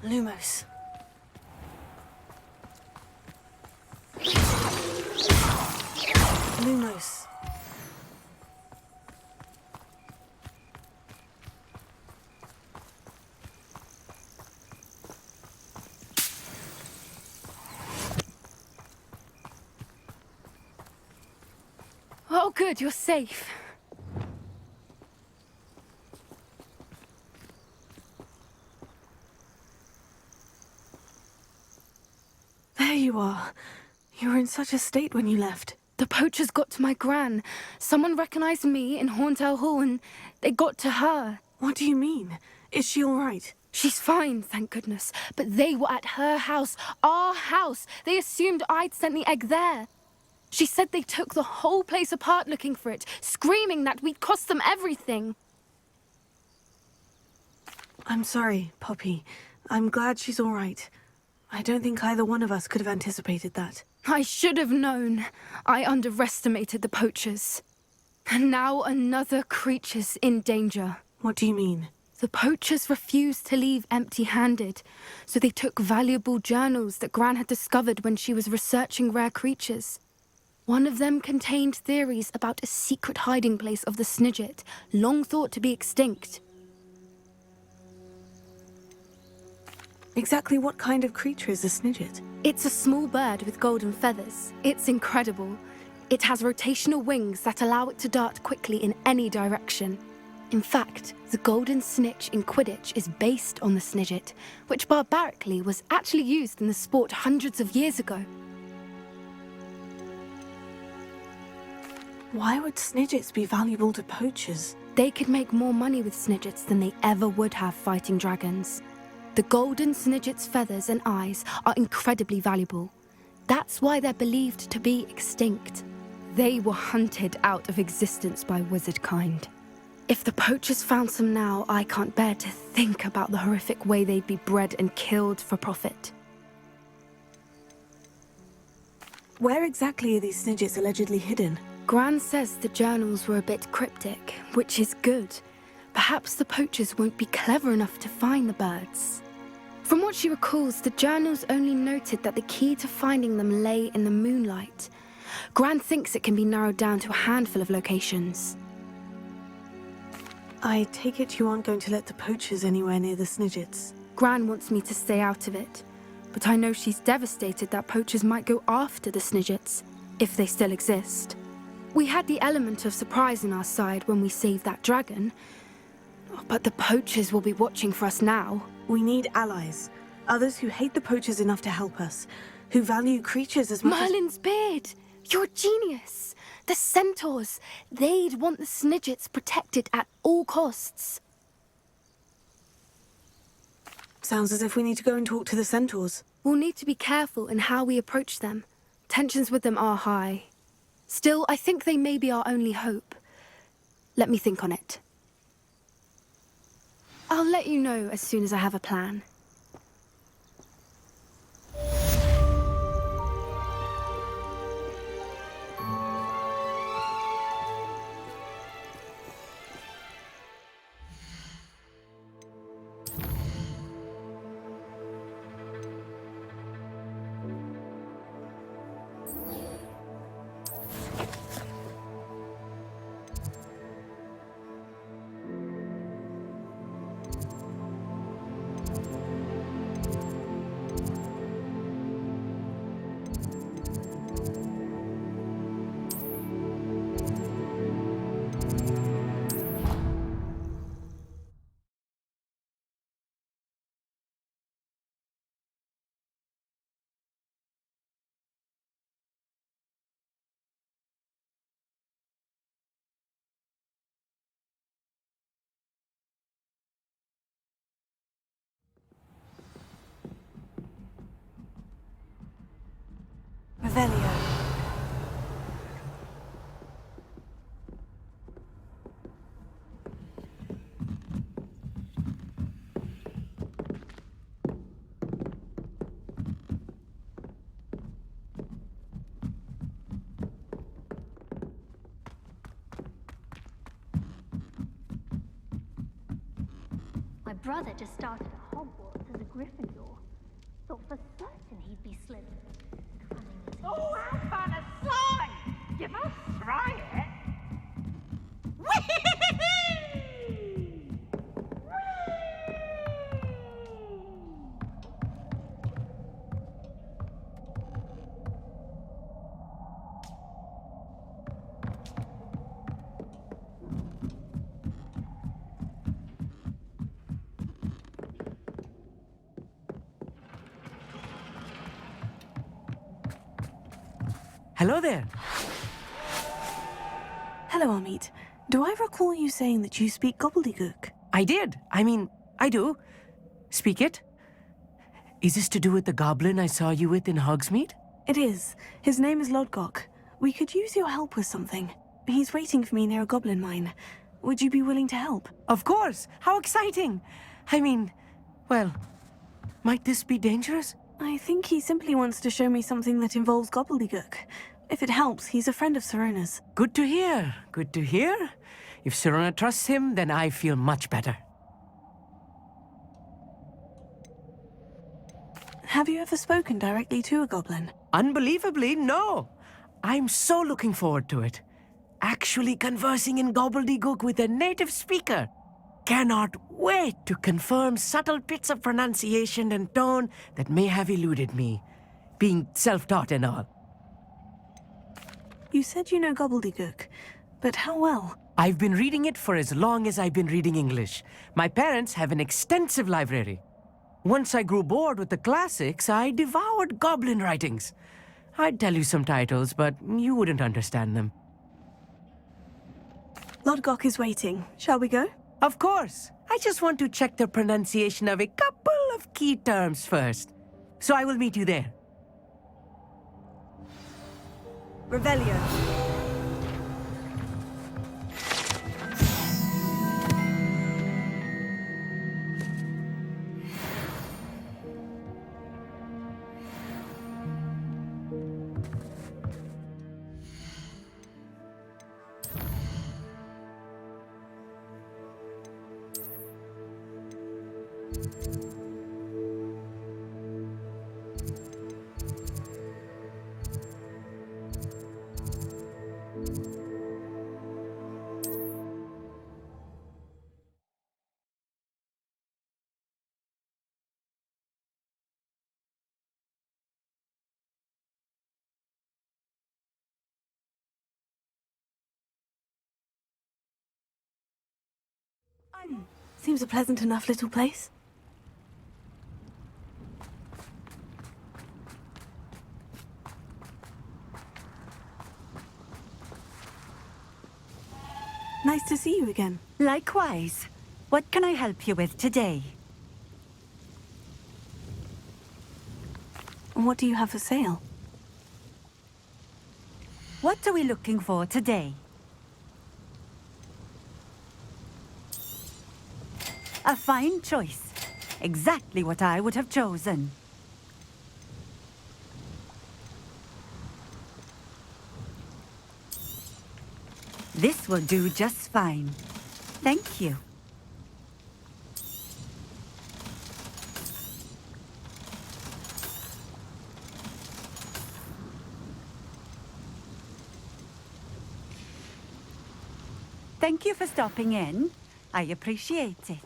Lumos. Lumos. Oh, good, you're safe. There you are. You were in such a state when you left. The poachers got to my gran. Someone recognized me in Horntail Hall and they got to her. What do you mean? Is she all right? She's fine, thank goodness. But they were at her house, our house. They assumed I'd sent the egg there. She said they took the whole place apart looking for it, screaming that we'd cost them everything. I'm sorry, Poppy. I'm glad she's all right. I don't think either one of us could have anticipated that. I should have known. I underestimated the poachers. And now another creature's in danger. What do you mean? The poachers refused to leave empty-handed, so they took valuable journals that Gran had discovered when she was researching rare creatures. One of them contained theories about a secret hiding place of the Snidget, long thought to be extinct. Exactly what kind of creature is a Snidget? It's a small bird with golden feathers. It's incredible. It has rotational wings that allow it to dart quickly in any direction. In fact, the golden snitch in Quidditch is based on the Snidget, which barbarically was actually used in the sport hundreds of years ago. Why would Snidgets be valuable to poachers? They could make more money with Snidgets than they ever would have fighting dragons. The golden Snidget's feathers and eyes are incredibly valuable. That's why they're believed to be extinct. They were hunted out of existence by wizard kind. If the poachers found some now, I can't bear to think about the horrific way they'd be bred and killed for profit. Where exactly are these Snidgets allegedly hidden? Gran says the journals were a bit cryptic, which is good. Perhaps the poachers won't be clever enough to find the birds. From what she recalls, the journals only noted that the key to finding them lay in the moonlight. Gran thinks it can be narrowed down to a handful of locations. I take it you aren't going to let the poachers anywhere near the Snidgets. Gran wants me to stay out of it, but I know she's devastated that poachers might go after the Snidgets, if they still exist. We had the element of surprise on our side when we saved that dragon, but the poachers will be watching for us now. We need allies. Others who hate the poachers enough to help us, who value creatures as much Merlin's beard! You're a genius! The centaurs! They'd want the Snidgets protected at all costs. Sounds as if we need to go and talk to the centaurs. We'll need to be careful in how we approach them. Tensions with them are high. Still, I think they may be our only hope. Let me think on it. I'll let you know as soon as I have a plan. Revelio. My brother just started at Hogwarts as a Gryffindor. be slim. Oh, how fun a slime! You must try it. Hello there. Hello, Amit. Do I recall you saying that you speak Gobbledegook? I did. I do. Speak it. Is this to do with the goblin I saw you with in Hogsmeade? It is. His name is Lodgok. We could use your help with something. He's waiting for me near a Goblin Mine. Would you be willing to help? Of course. How exciting. Well, might this be dangerous? I think he simply wants to show me something that involves Gobbledegook. If it helps, he's a friend of Serena's. Good to hear. Good to hear. If Serena trusts him, then I feel much better. Have you ever spoken directly to a goblin? Unbelievably, no. I'm so looking forward to it. Actually conversing in Gobbledegook with a native speaker. Cannot wait to confirm subtle bits of pronunciation and tone that may have eluded me, being self-taught and all. You said you know Gobbledegook, but how well? I've been reading it for as long as I've been reading English. My parents have an extensive library. Once I grew bored with the classics, I devoured goblin writings. I'd tell you some titles, but you wouldn't understand them. Lodgok is waiting. Shall we go? Of course. I just want to check the pronunciation of a couple of key terms first. So I will meet you there. Revelio. Seems a pleasant enough little place. Nice to see you again. Likewise. What can I help you with today? What do you have for sale? What are we looking for today? A fine choice. Exactly what I would have chosen. This will do just fine. Thank you. Thank you for stopping in. I appreciate it.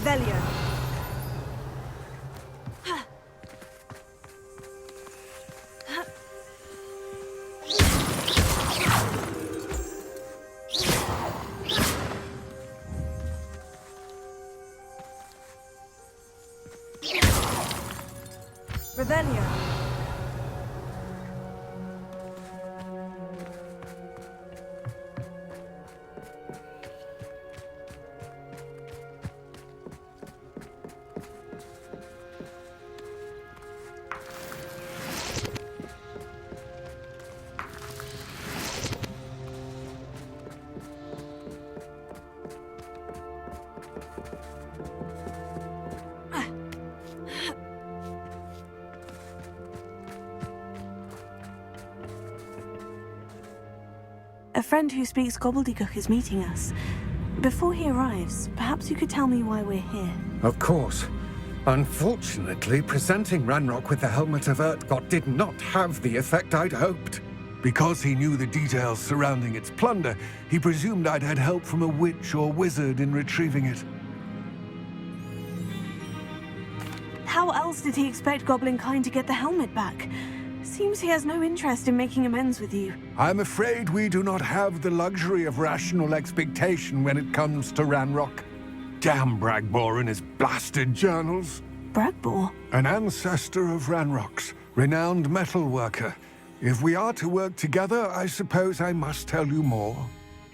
Revelio. Revelio. A friend who speaks Gobbledegook is meeting us. Before he arrives, perhaps you could tell me why we're here. Of course. Unfortunately, presenting Ranrock with the Helmet of Urtkot did not have the effect I'd hoped. Because he knew the details surrounding its plunder, he presumed I'd had help from a witch or wizard in retrieving it. How else did he expect Goblin kind to get the helmet back? Seems he has no interest in making amends with you. I'm afraid we do not have the luxury of rational expectation when it comes to Ranrock. Damn Bragbor and his blasted journals. Bragbor? An ancestor of Ranrock's, renowned metal worker. If we are to work together, I suppose I must tell you more.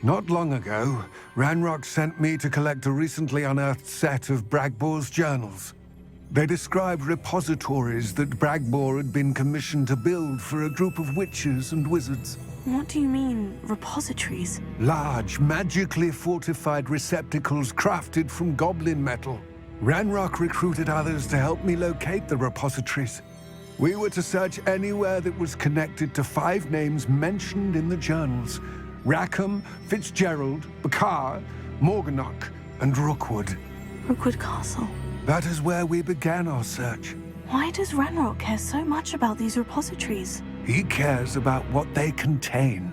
Not long ago, Ranrock sent me to collect a recently unearthed set of Bragbor's journals. They described repositories that Bragbor had been commissioned to build for a group of witches and wizards. What do you mean, repositories? Large, magically fortified receptacles crafted from goblin metal. Ranrock recruited others to help me locate the repositories. We were to search anywhere that was connected to 5 names mentioned in the journals: Rackham, Fitzgerald, Bakar, Morganach, and Rookwood. Rookwood Castle. That is where we began our search. Why does Ranrock care so much about these repositories? He cares about what they contain.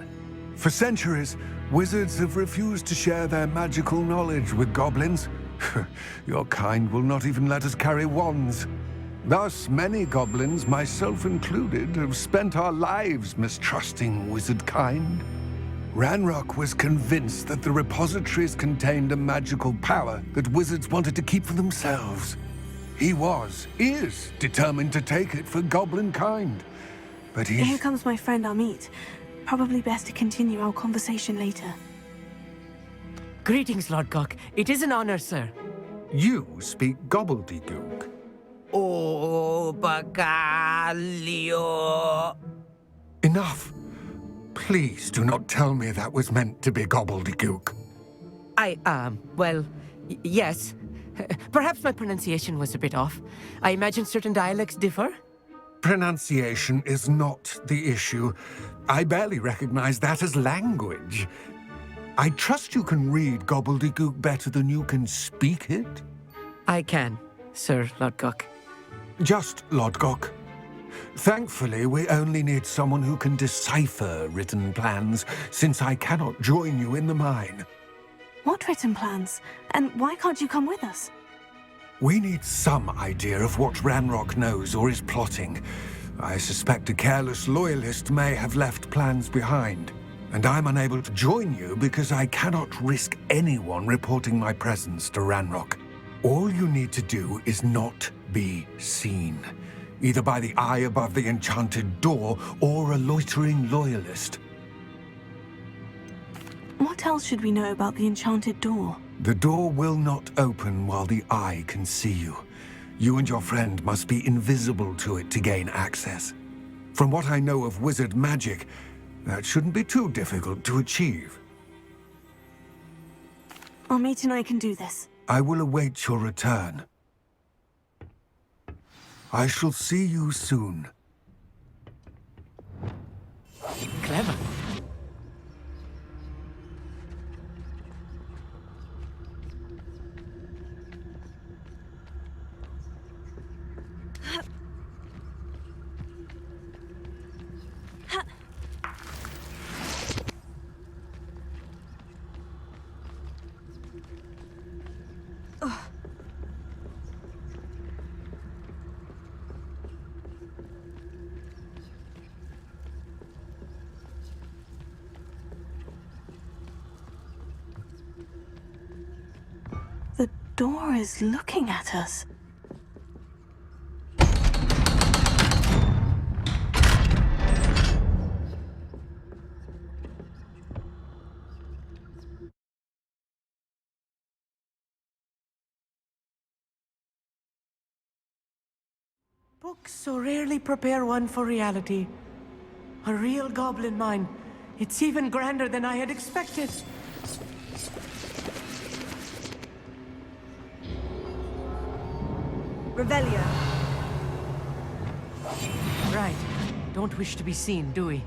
For centuries, wizards have refused to share their magical knowledge with goblins. Your kind will not even let us carry wands. Thus, many goblins, myself included, have spent our lives mistrusting wizard kind. Ranrock was convinced that the repositories contained a magical power that wizards wanted to keep for themselves. He is determined to take it for goblin kind. But Here comes my friend Amit. Probably best to continue our conversation later. Greetings, Lodgok. It is an honor, sir. You speak Gobbledegook. Oh, Bagalio. Enough. Please do not tell me that was meant to be Gobbledegook. Yes. Perhaps my pronunciation was a bit off. I imagine certain dialects differ. Pronunciation is not the issue. I barely recognize that as language. I trust you can read Gobbledegook better than you can speak it? I can, Sir Lodgok. Just Lodgok. Thankfully, we only need someone who can decipher written plans, since I cannot join you in the mine. What written plans? And why can't you come with us? We need some idea of what Ranrock knows or is plotting. I suspect a careless loyalist may have left plans behind. And I'm unable to join you because I cannot risk anyone reporting my presence to Ranrock. All you need to do is not be seen. Either by the eye above the enchanted door, or a loitering loyalist. What else should we know about the enchanted door? The door will not open while the eye can see you. You and your friend must be invisible to it to gain access. From what I know of wizard magic, that shouldn't be too difficult to achieve. Amit and I can do this. I will await your return. I shall see you soon. Clever. door is looking at us. Books so rarely prepare one for reality. A real goblin mine. It's even grander than I had expected. Revelio. Right. Don't wish to be seen, do we?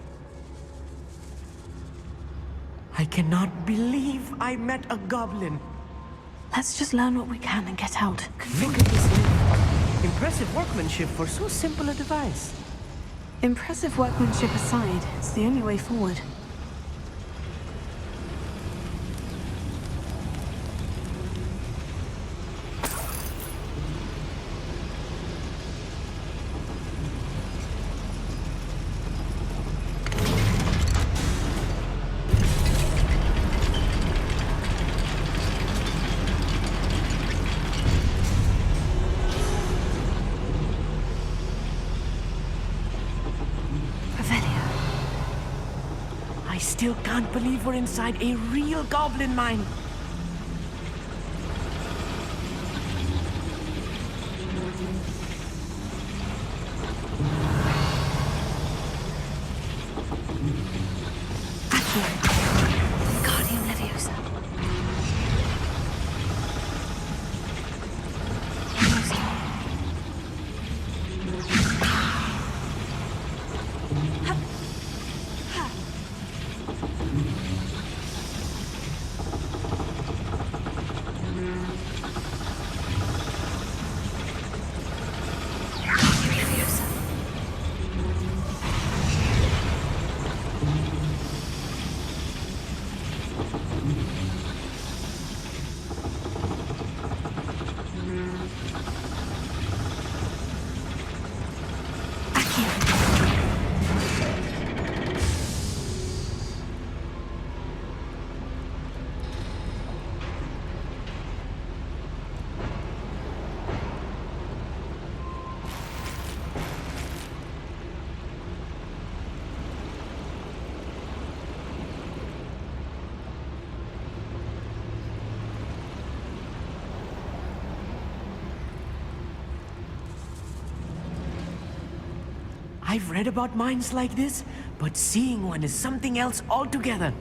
I cannot believe I met a goblin. Let's just learn what we can and get out. Look at this lift. Impressive workmanship for so simple a device. Impressive workmanship aside, it's the only way forward. I still can't believe we're inside a real goblin mine. Guardian Leviosa. I've read about mines like this, but seeing one is something else altogether.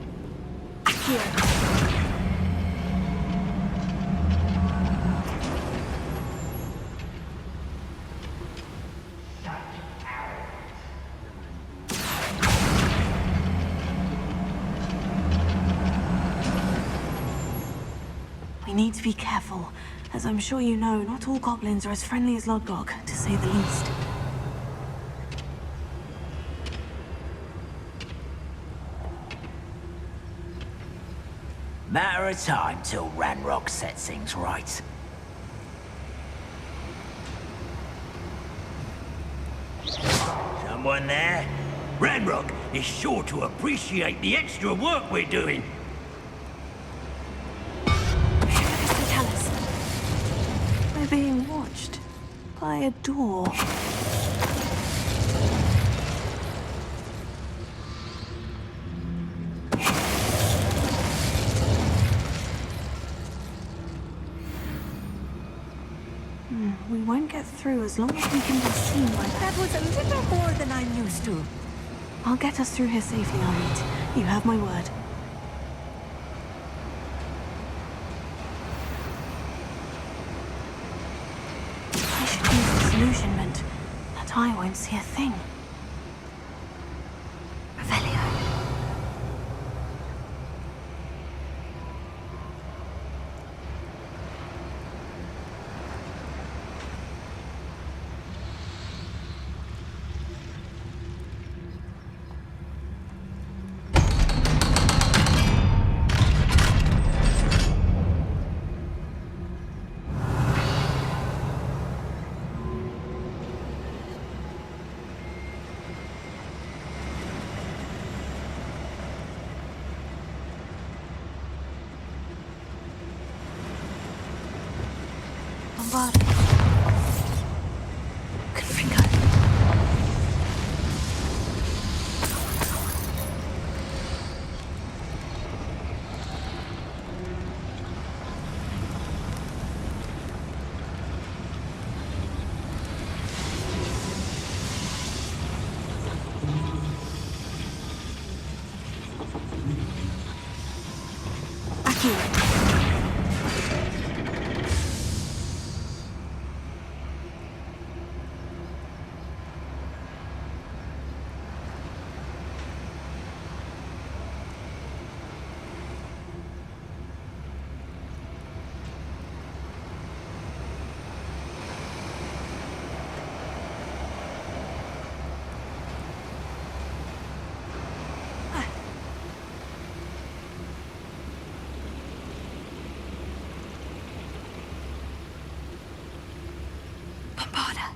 We need to be careful. As I'm sure you know, not all goblins are as friendly as Lodgok, to say the least. Matter of time till Ranrock sets things right. Someone there? Ranrock is sure to appreciate the extra work we're doing. Tell us. We're being watched by a door. We won't get through as long as we can be seen by that. That was a little more than I'm used to. I'll get us through here safely, Amit. You have my word. I should use disillusionment. That I won't see a thing. Revelio. Bombarda. Confringo. Bombarda.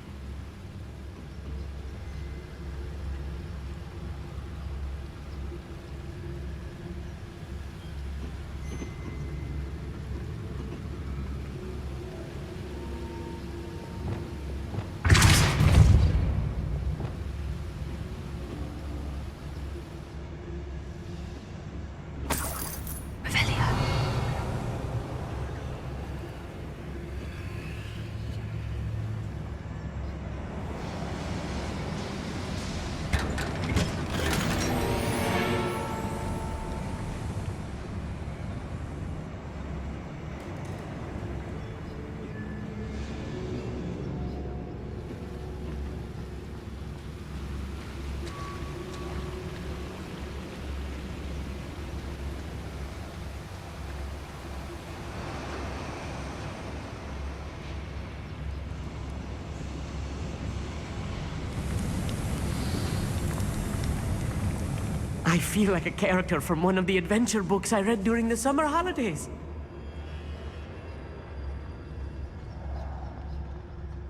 I feel like a character from one of the adventure books I read during the summer holidays.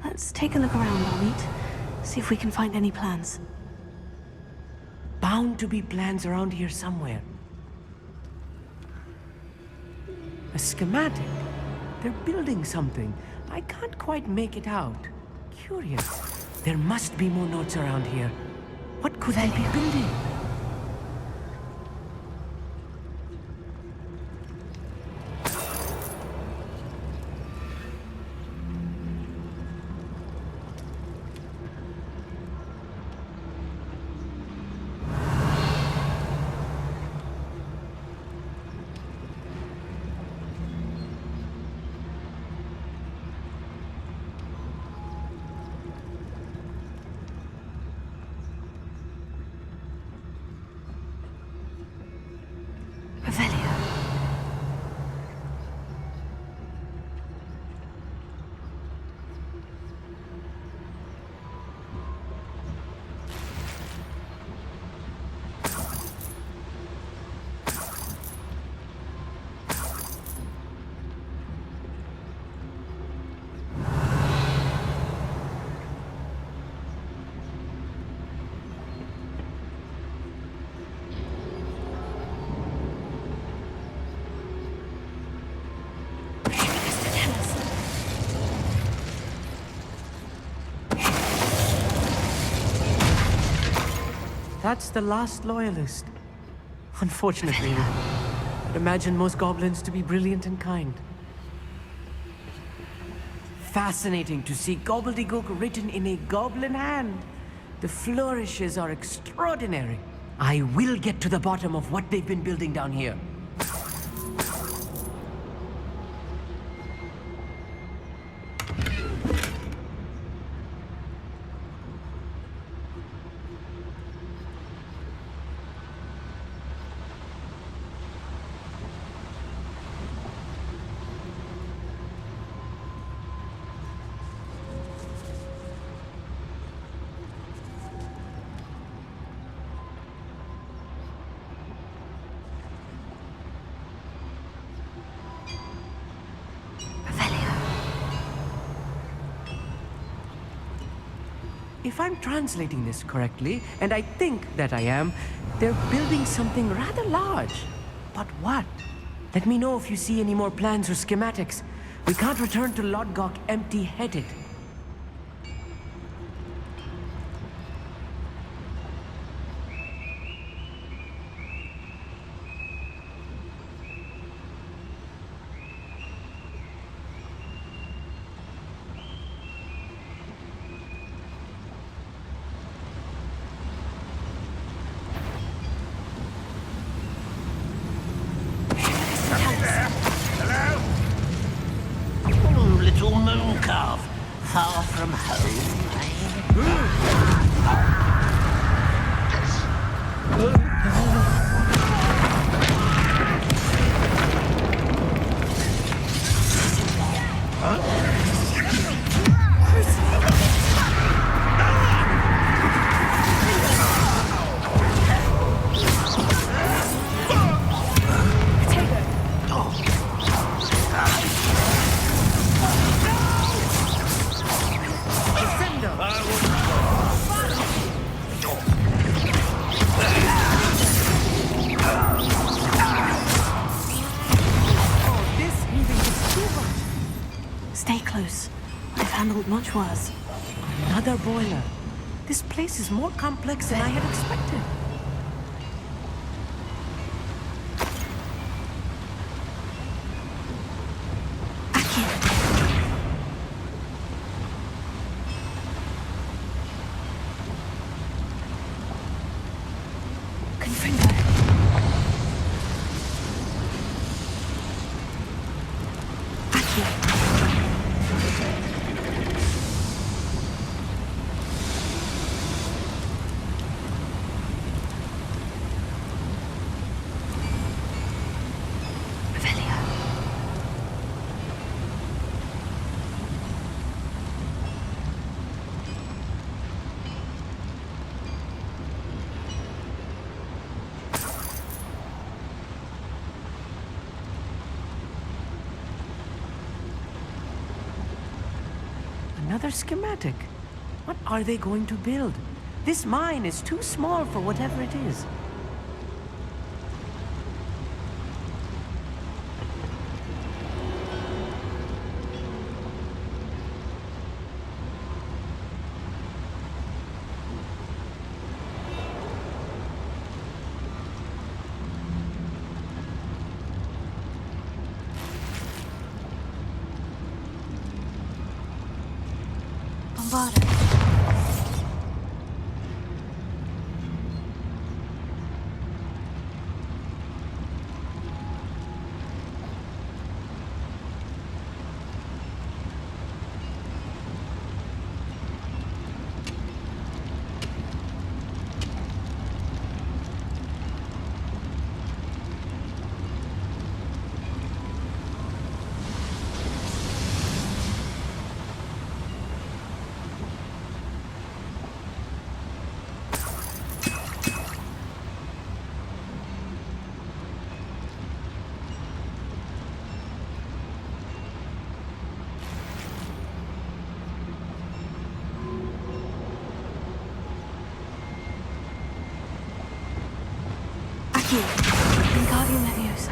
Let's take a look around, Amit. See if we can find any plans. Bound to be plans around here somewhere. A schematic. They're building something. I can't quite make it out. Curious. There must be more notes around here. What could they be building? That's the last loyalist. Unfortunately, I'd imagine most goblins to be brilliant and kind. Fascinating to see Gobbledegook written in a goblin hand. The flourishes are extraordinary. I will get to the bottom of what they've been building down here. If I'm translating this correctly, and I think that I am, they're building something rather large. But what? Let me know if you see any more plans or schematics. We can't return to Lodgok empty-headed. Little moon calf, far from home. Stay close. I've handled much worse. Another boiler. This place is more complex than I had expected. Another schematic. What are they going to build? This mine is too small for whatever it is. Wingardium Leviosa.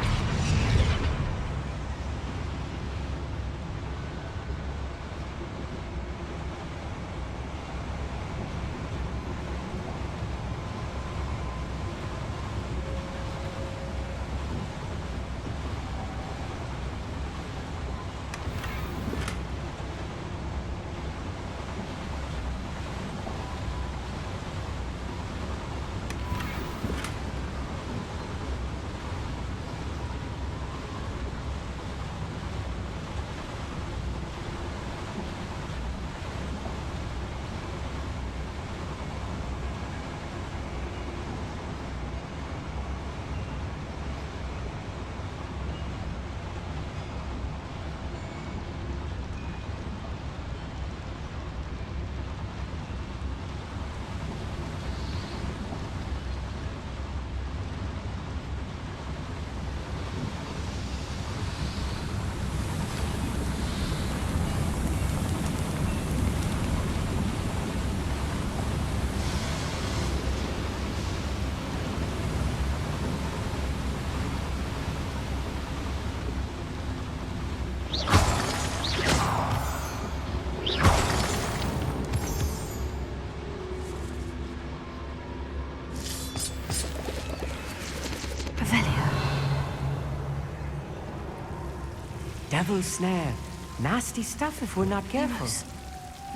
Devil's snare. Nasty stuff if we're not careful.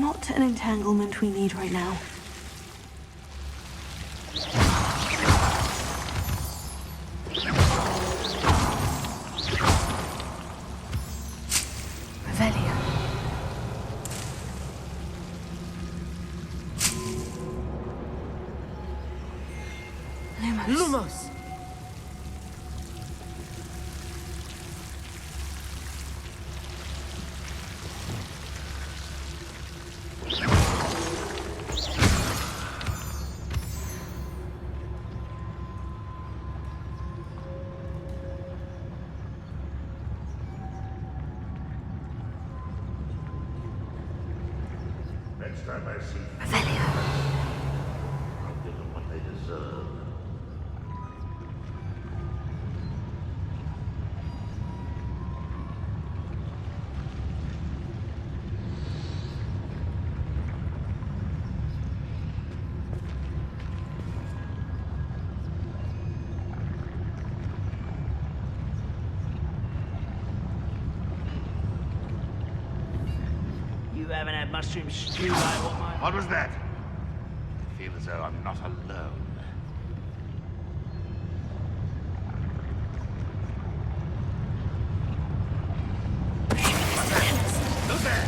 Not an entanglement we need right now. Revelio. Lumos! Next time I see Revelio. I'll give them what they deserve. You haven't had mushroom stew like what my... What was that? I feel as though I'm not alone. What's that? Who's there?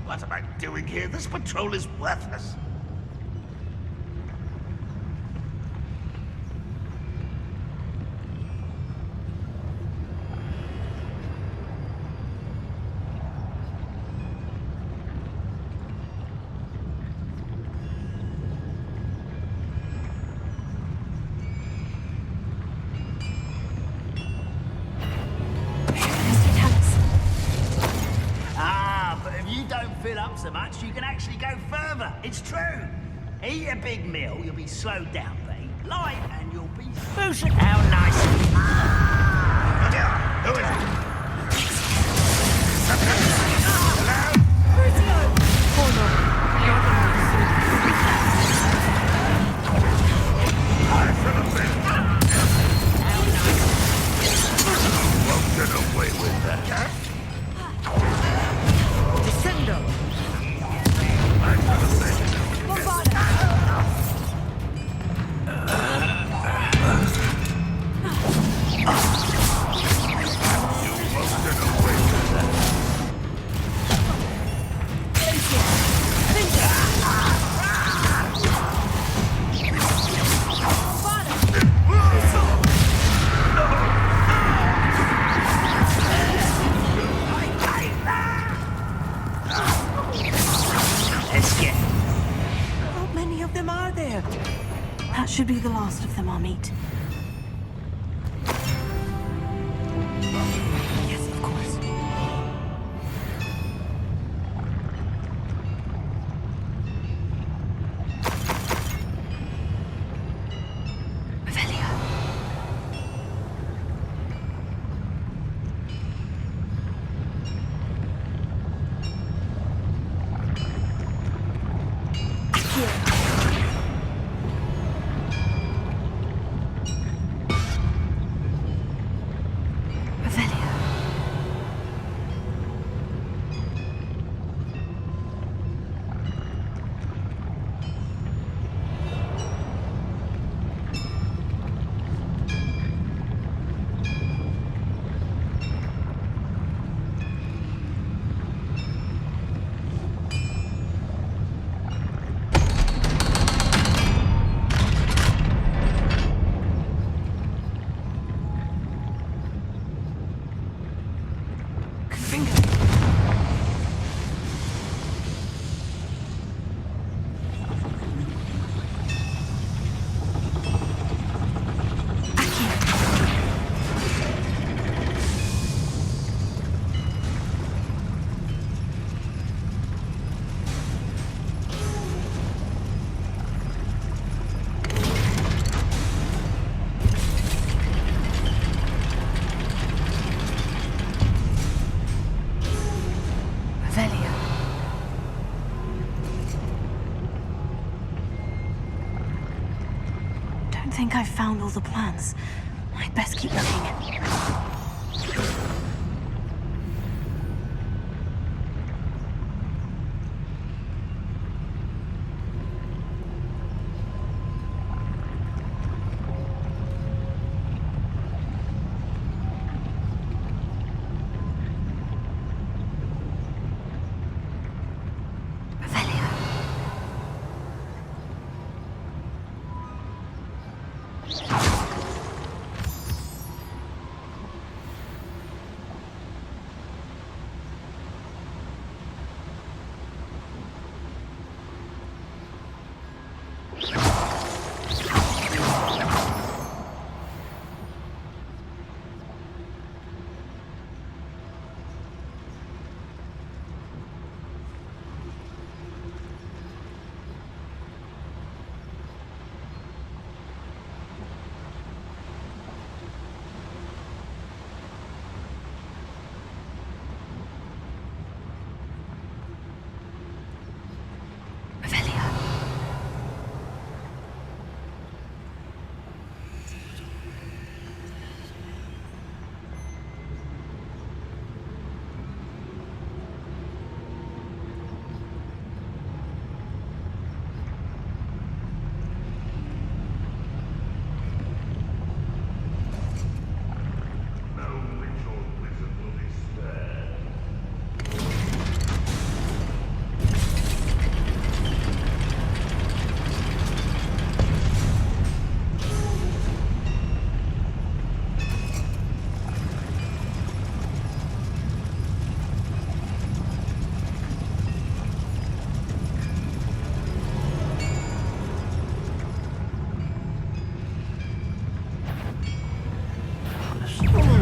What am I doing here? This patrol is worthless. Fill up so much, you can actually go further. It's true. Eat a big meal, you'll be slowed down, but eat light and you'll be Poacher. How nice. Who is it? I should have been. Won't get away with that. Descendo! I should have been. think I've found all the plans. I'd best keep looking.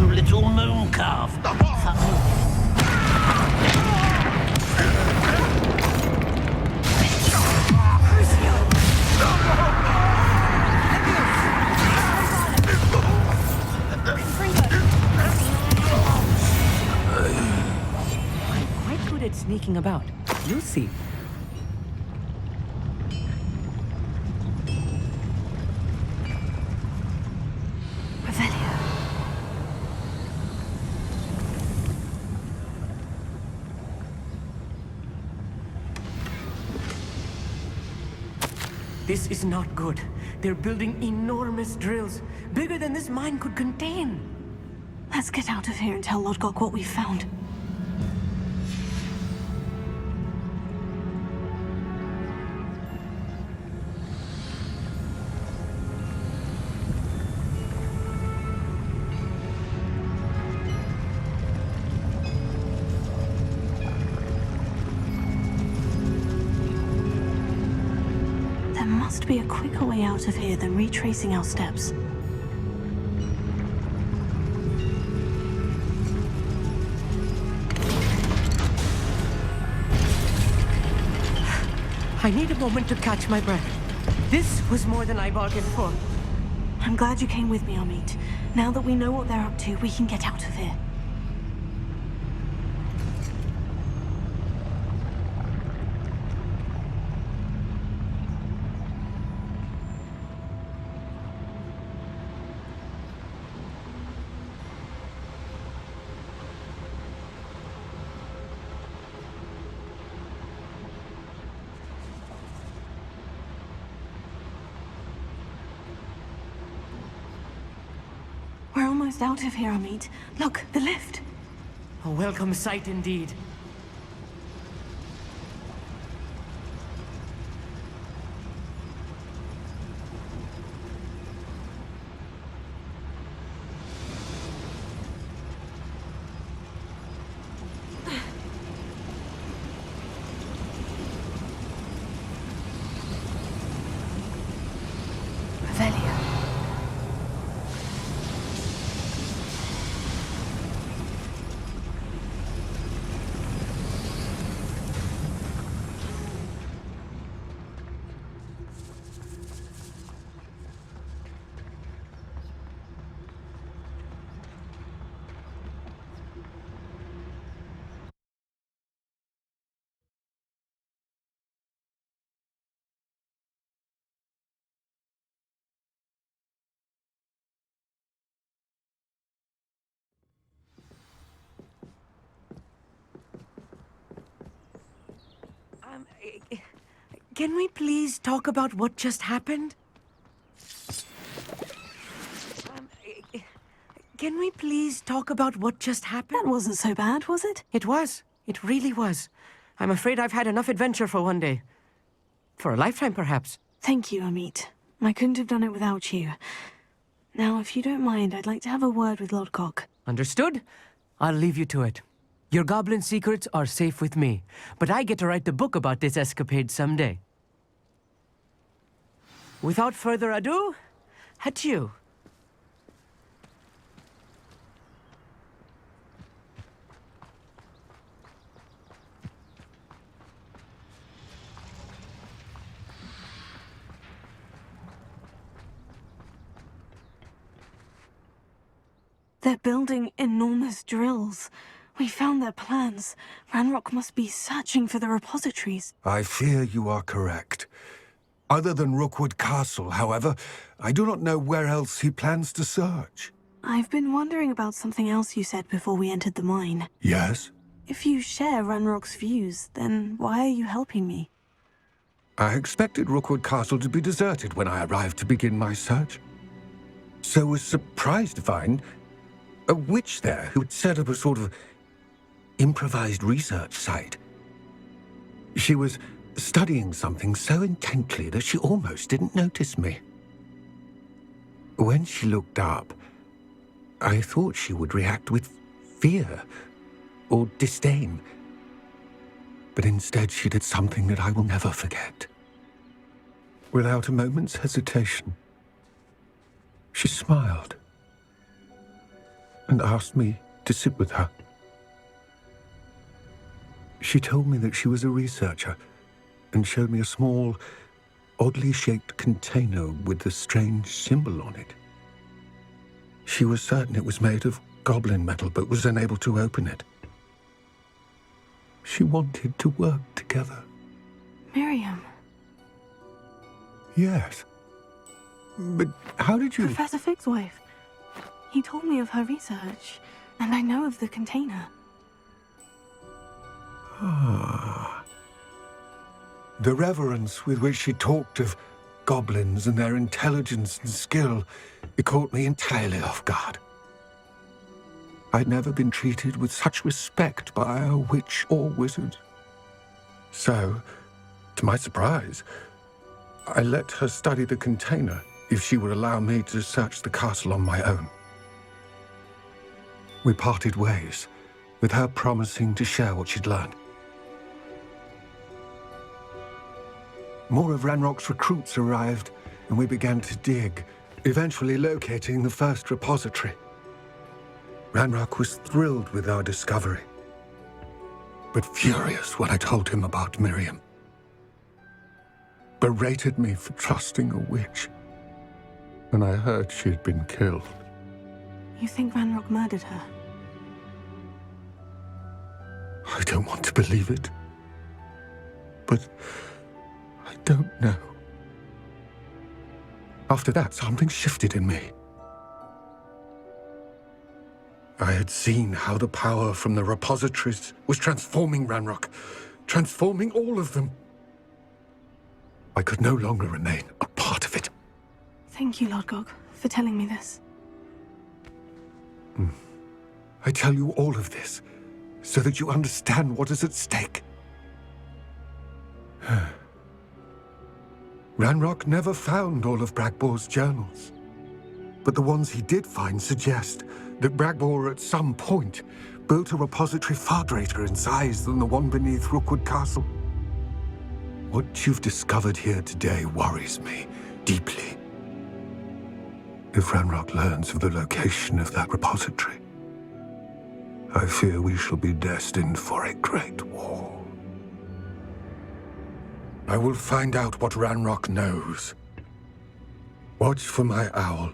Little moon calf. I'm quite good at sneaking about. You'll see. This is not good. They're building enormous drills, bigger than this mine could contain. Let's get out of here and tell Lodgok what we found. There must be a quicker way out of here than retracing our steps. I need a moment to catch my breath. This was more than I bargained for. I'm glad you came with me, Amit. Now that we know what they're up to, we can get out of here. We're almost out of here, Amit. Look, the lift. A welcome sight indeed. Can we please talk about what just happened? Can we please talk about what just happened? That wasn't so bad, was it? It was. It really was. I'm afraid I've had enough adventure for one day. For a lifetime, perhaps. Thank you, Amit. I couldn't have done it without you. Now, if you don't mind, I'd like to have a word with Lodgok. Understood? I'll leave you to it. Your goblin secrets are safe with me, but I get to write the book about this escapade someday. Without further ado, adieu. They're building enormous drills. We found their plans. Ranrock must be searching for the repositories. I fear you are correct. Other than Rookwood Castle, however, I do not know where else he plans to search. I've been wondering about something else you said before we entered the mine. Yes? If you share Ranrock's views, then why are you helping me? I expected Rookwood Castle to be deserted when I arrived to begin my search. So was surprised to find a witch there who had set up a sort of improvised research site. She was studying something so intently that she almost didn't notice me. When she looked up, I thought she would react with fear or disdain. But instead she did something that I will never forget. Without a moment's hesitation, she smiled and asked me to sit with her. She told me that she was a researcher and showed me a small, oddly shaped container with a strange symbol on it. She was certain it was made of goblin metal, but was unable to open it. She wanted to work together. Miriam. Yes. But how did you... Professor Fig's wife. He told me of her research, and I know of the container. Ah. The reverence with which she talked of goblins and their intelligence and skill, it caught me entirely off guard. I'd never been treated with such respect by a witch or wizard. So, to my surprise, I let her study the container if she would allow me to search the castle on my own. We parted ways, with her promising to share what she'd learned. More of Ranrock's recruits arrived, and we began to dig, eventually locating the first repository. Ranrock was thrilled with our discovery, but furious when I told him about Miriam. Berated me for trusting a witch when I heard she had been killed. You think Ranrock murdered her? I don't want to believe it, but I don't know. After that, something shifted in me. I had seen how the power from the repositories was transforming Ranrock, transforming all of them. I could no longer remain a part of it. Thank you, Lodgok, for telling me this. I tell you all of this so that you understand what is at stake. Ranrock never found all of Bragbor's journals, but the ones he did find suggest that Bragbor at some point built a repository far greater in size than the one beneath Rookwood Castle. What you've discovered here today worries me deeply. If Ranrock learns of the location of that repository, I fear we shall be destined for a great war. I will find out what Ranrock knows. Watch for my owl.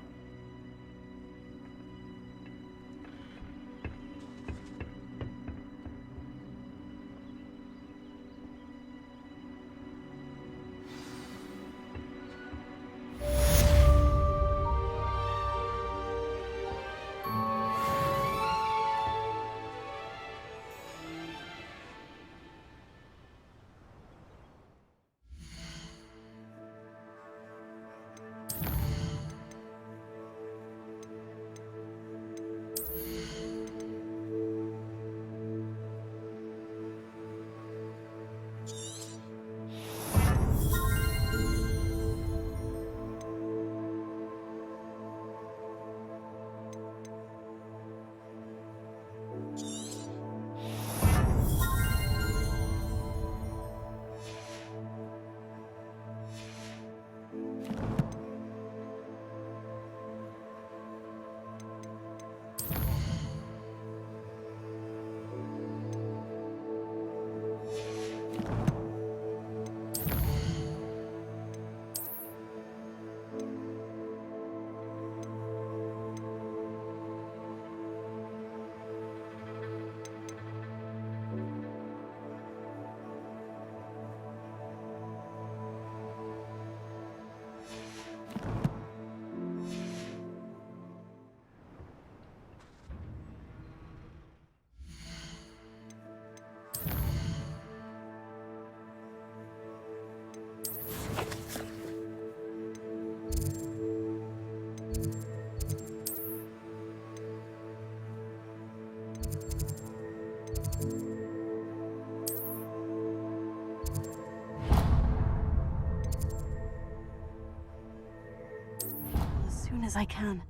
as I can.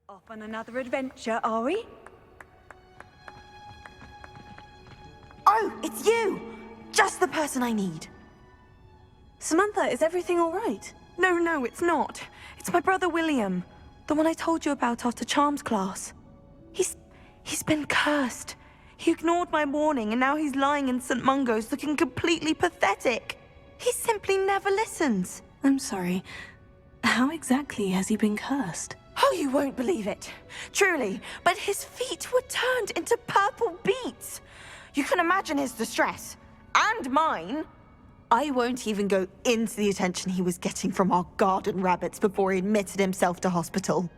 Off on another adventure, are we? Oh, it's you! Just the person I need. Samantha, is everything all right? No, it's not. It's my brother William. The one I told you about after Charms class. He's been cursed. He ignored my warning and now he's lying in St. Mungo's looking completely pathetic. He simply never listens. I'm sorry. How exactly has he been cursed? Oh, you won't believe it. Truly, but his feet were turned into purple beets. You can imagine his distress. And mine. I won't even go into the attention he was getting from our garden rabbits before he admitted himself to hospital.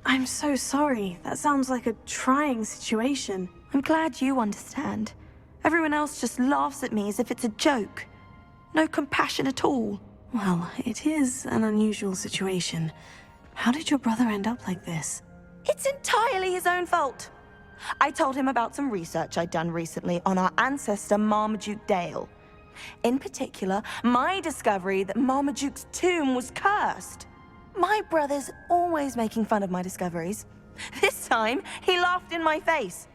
I'm so sorry. That sounds like a trying situation. I'm glad you understand. Everyone else just laughs at me as if it's a joke. No compassion at all. Well, it is an unusual situation. How did your brother end up like this? It's entirely his own fault. I told him about some research I'd done recently on our ancestor Marmaduke Dale. In particular, my discovery that Marmaduke's tomb was cursed. My brother's always making fun of my discoveries. This time, he laughed in my face.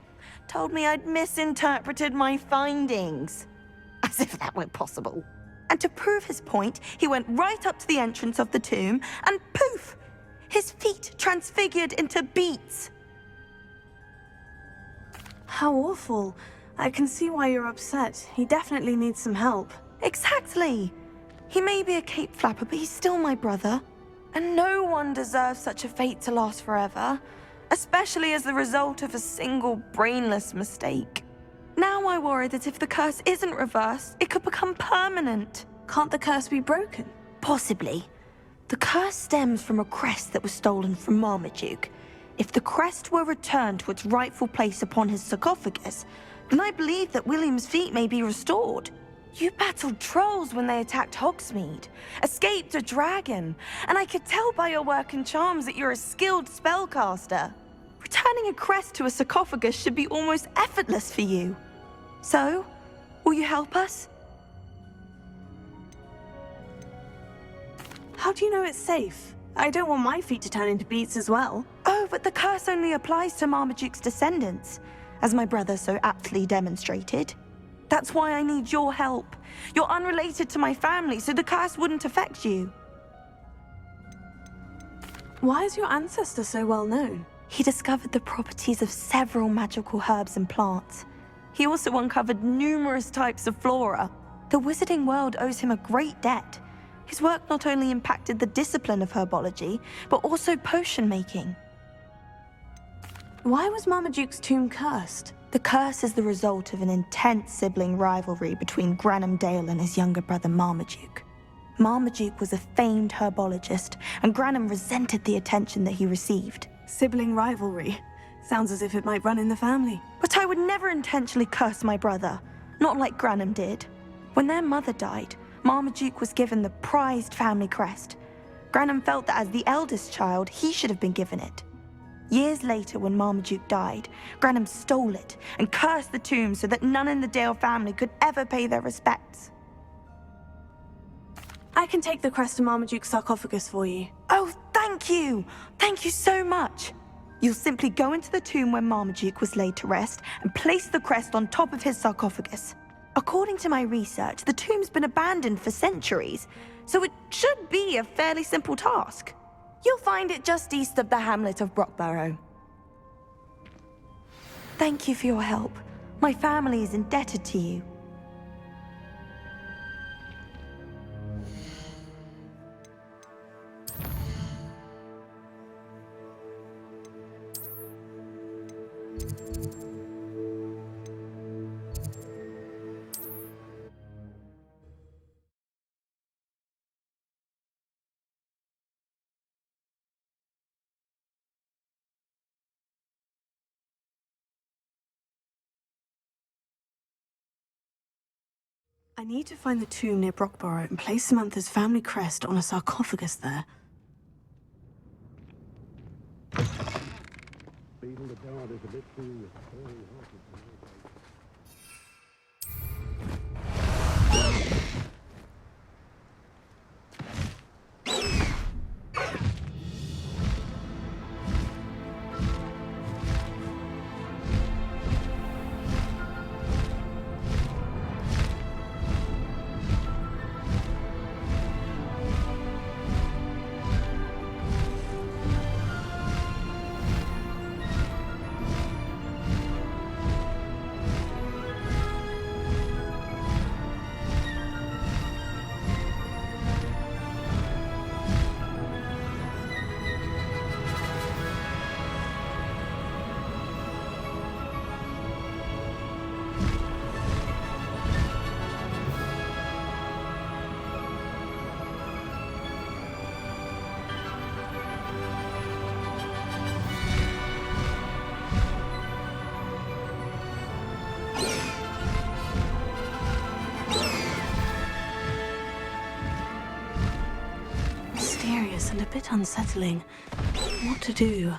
Told me I'd misinterpreted my findings. As if that were possible. And to prove his point, he went right up to the entrance of the tomb and poof! His feet transfigured into beets. How awful. I can see why you're upset. He definitely needs some help. Exactly. He may be a cape flapper, but he's still my brother. And no one deserves such a fate to last forever, especially as the result of a single brainless mistake. Now I worry that if the curse isn't reversed, it could become permanent. Can't the curse be broken? Possibly. The curse stems from a crest that was stolen from Marmaduke. If the crest were returned to its rightful place upon his sarcophagus, then I believe that William's feet may be restored. You battled trolls when they attacked Hogsmeade, escaped a dragon, and I could tell by your work in charms that you're a skilled spellcaster. Returning a crest to a sarcophagus should be almost effortless for you. So, will you help us? How do you know it's safe? I don't want my feet to turn into beets as well. Oh, but the curse only applies to Marmaduke's descendants, as my brother so aptly demonstrated. That's why I need your help. You're unrelated to my family, so the curse wouldn't affect you. Why is your ancestor so well known? He discovered the properties of several magical herbs and plants. He also uncovered numerous types of flora. The wizarding world owes him a great debt. His work not only impacted the discipline of herbology, but also potion making. Why was Marmaduke's tomb cursed? The curse is the result of an intense sibling rivalry between Granham Dale and his younger brother Marmaduke. Marmaduke was a famed herbologist, and Granham resented the attention that he received. Sibling rivalry. Sounds as if it might run in the family. But I would never intentionally curse my brother, not like Granham did. When their mother died, Marmaduke was given the prized family crest. Granham felt that as the eldest child, he should have been given it. Years later, when Marmaduke died, Granham stole it and cursed the tomb so that none in the Dale family could ever pay their respects. I can take the crest to Marmaduke's sarcophagus for you. Oh, thank you! Thank you so much! You'll simply go into the tomb where Marmaduke was laid to rest and place the crest on top of his sarcophagus. According to my research, the tomb's been abandoned for centuries, so it should be a fairly simple task. You'll find it just east of the hamlet of Brockborough. Thank you for your help. My family is indebted to you. I need to find the tomb near Brockborough and place Samantha's family crest on a sarcophagus there. And a bit unsettling. What to do?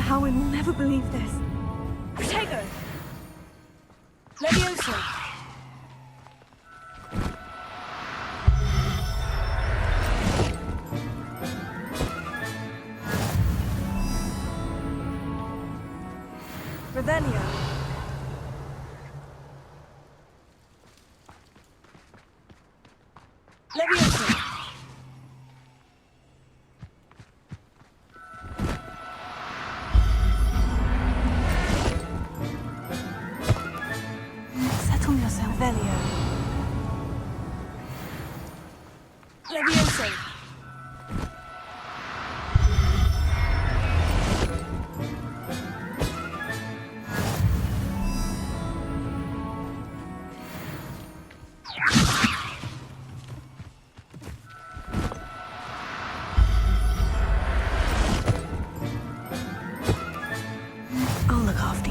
Howin will never believe this. Protego! Levioso! Revelio! Levioso!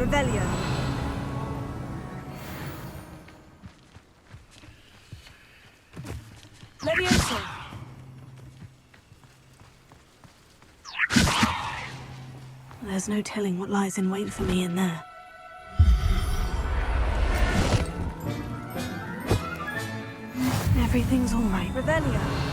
Revelio. Levioso. There's no telling what lies in wait for me in there. Everything's all right. Revelio.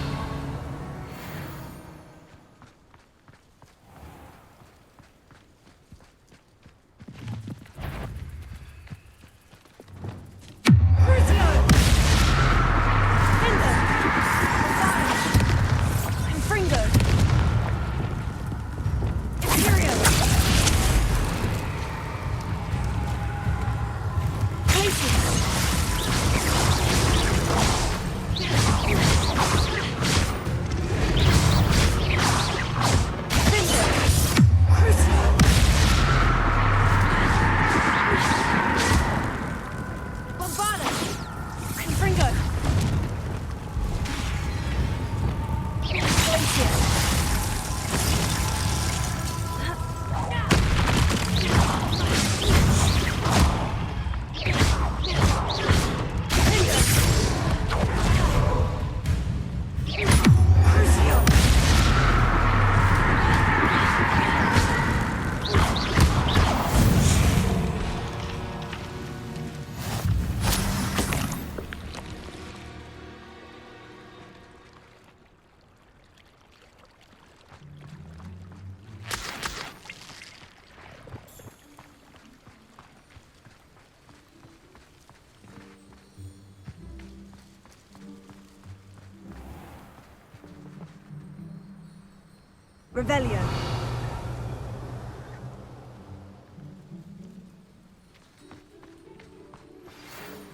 Revelio.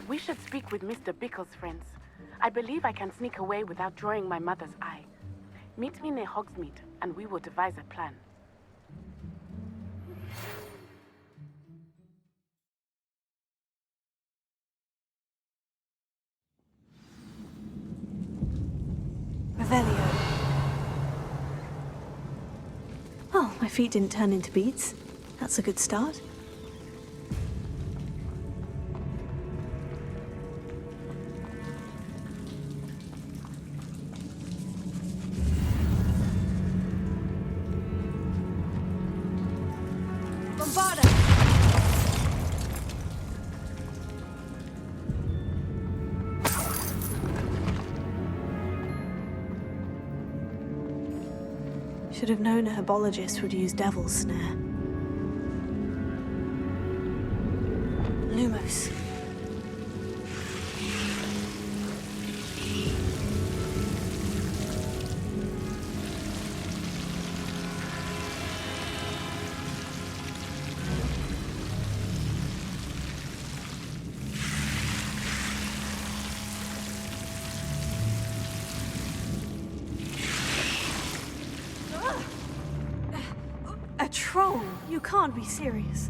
We should speak with Mr. Bickle's friends. I believe I can sneak away without drawing my mother's eye. Meet me near Hogsmeade, and we will devise a plan. Revelio. Oh, my feet didn't turn into beads. That's a good start. Should have known a herbologist would use Devil's Snare. Lumos. A troll? You can't be serious.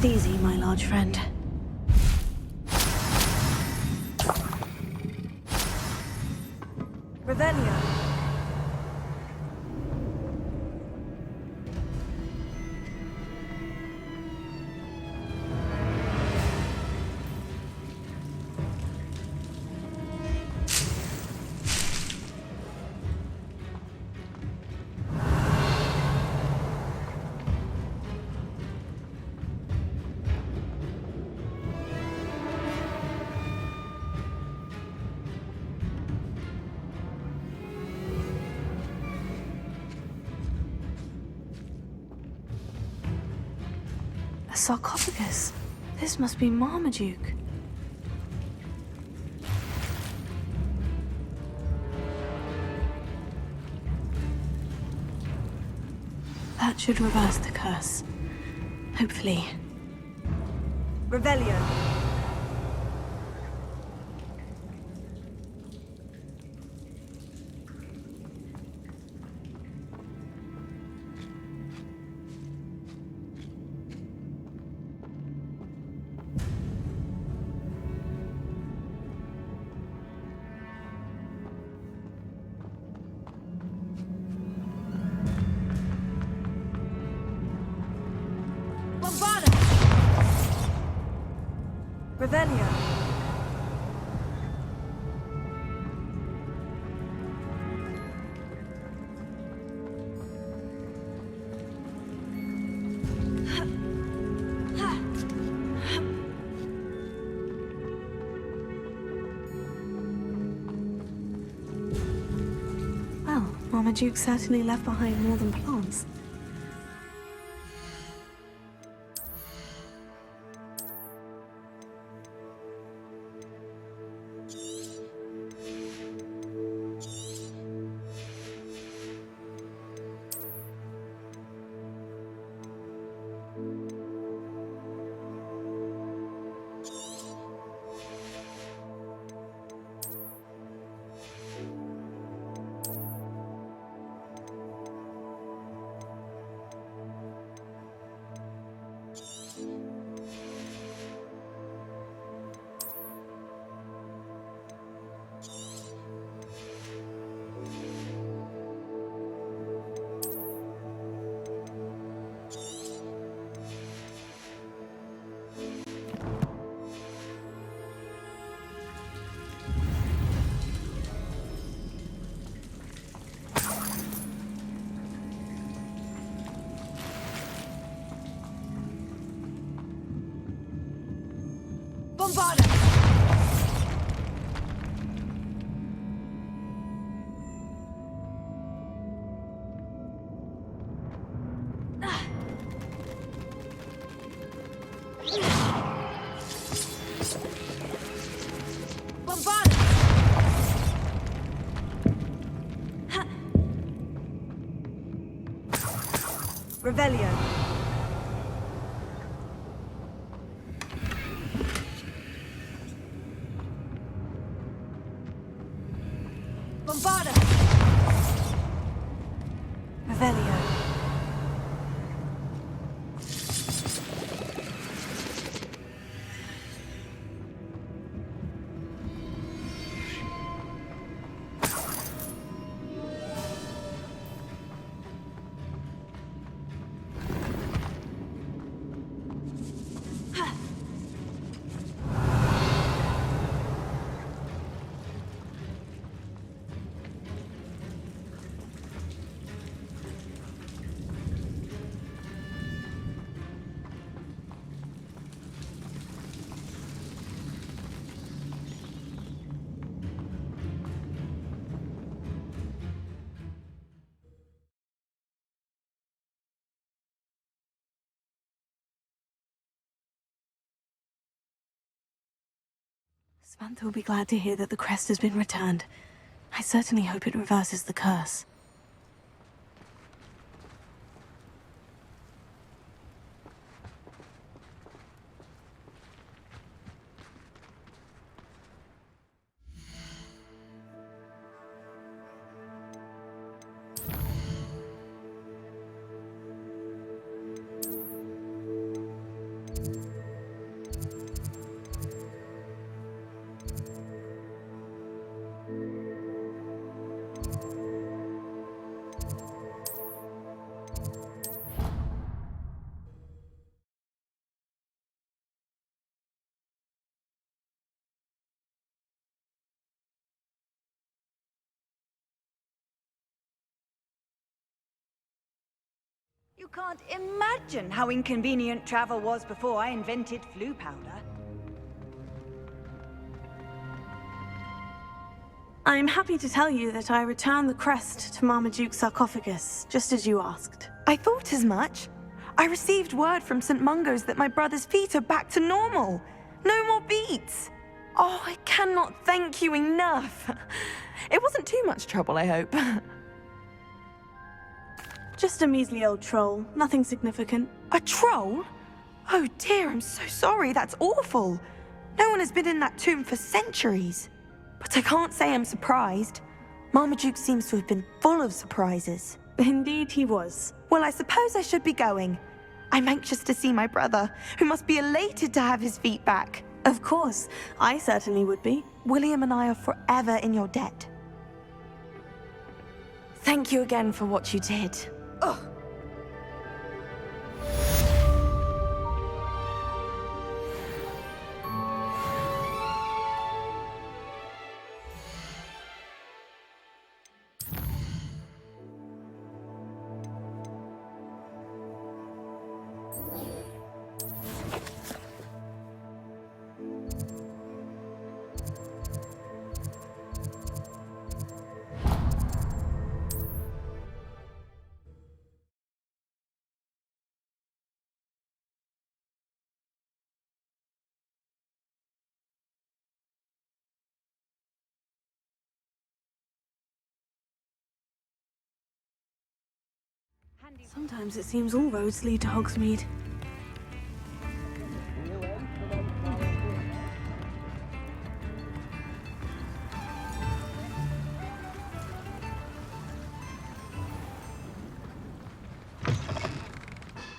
Easy, my large friend. Revelio. A sarcophagus. This must be Marmaduke. That should reverse the curse. Hopefully. Revelio. Revelio. Well, Marmaduke certainly left behind more than plants. Revelio. Bombarda. Revelio. Samantha will be glad to hear that the crest has been returned. I certainly hope it reverses the curse. You can't imagine how inconvenient travel was before I invented flu powder. I'm happy to tell you that I returned the crest to Marmaduke's sarcophagus, just as you asked. I thought as much. I received word from St. Mungo's that my brother's feet are back to normal. No more beats. Oh, I cannot thank you enough. It wasn't too much trouble, I hope. Just a measly old troll, nothing significant. A troll? Oh dear, I'm so sorry, that's awful. No one has been in that tomb for centuries. But I can't say I'm surprised. Marmaduke seems to have been full of surprises. Indeed he was. Well, I suppose I should be going. I'm anxious to see my brother, who must be elated to have his feet back. Of course, I certainly would be. William and I are forever in your debt. Thank you again for what you did. Ugh. Sometimes it seems all roads lead to Hogsmeade.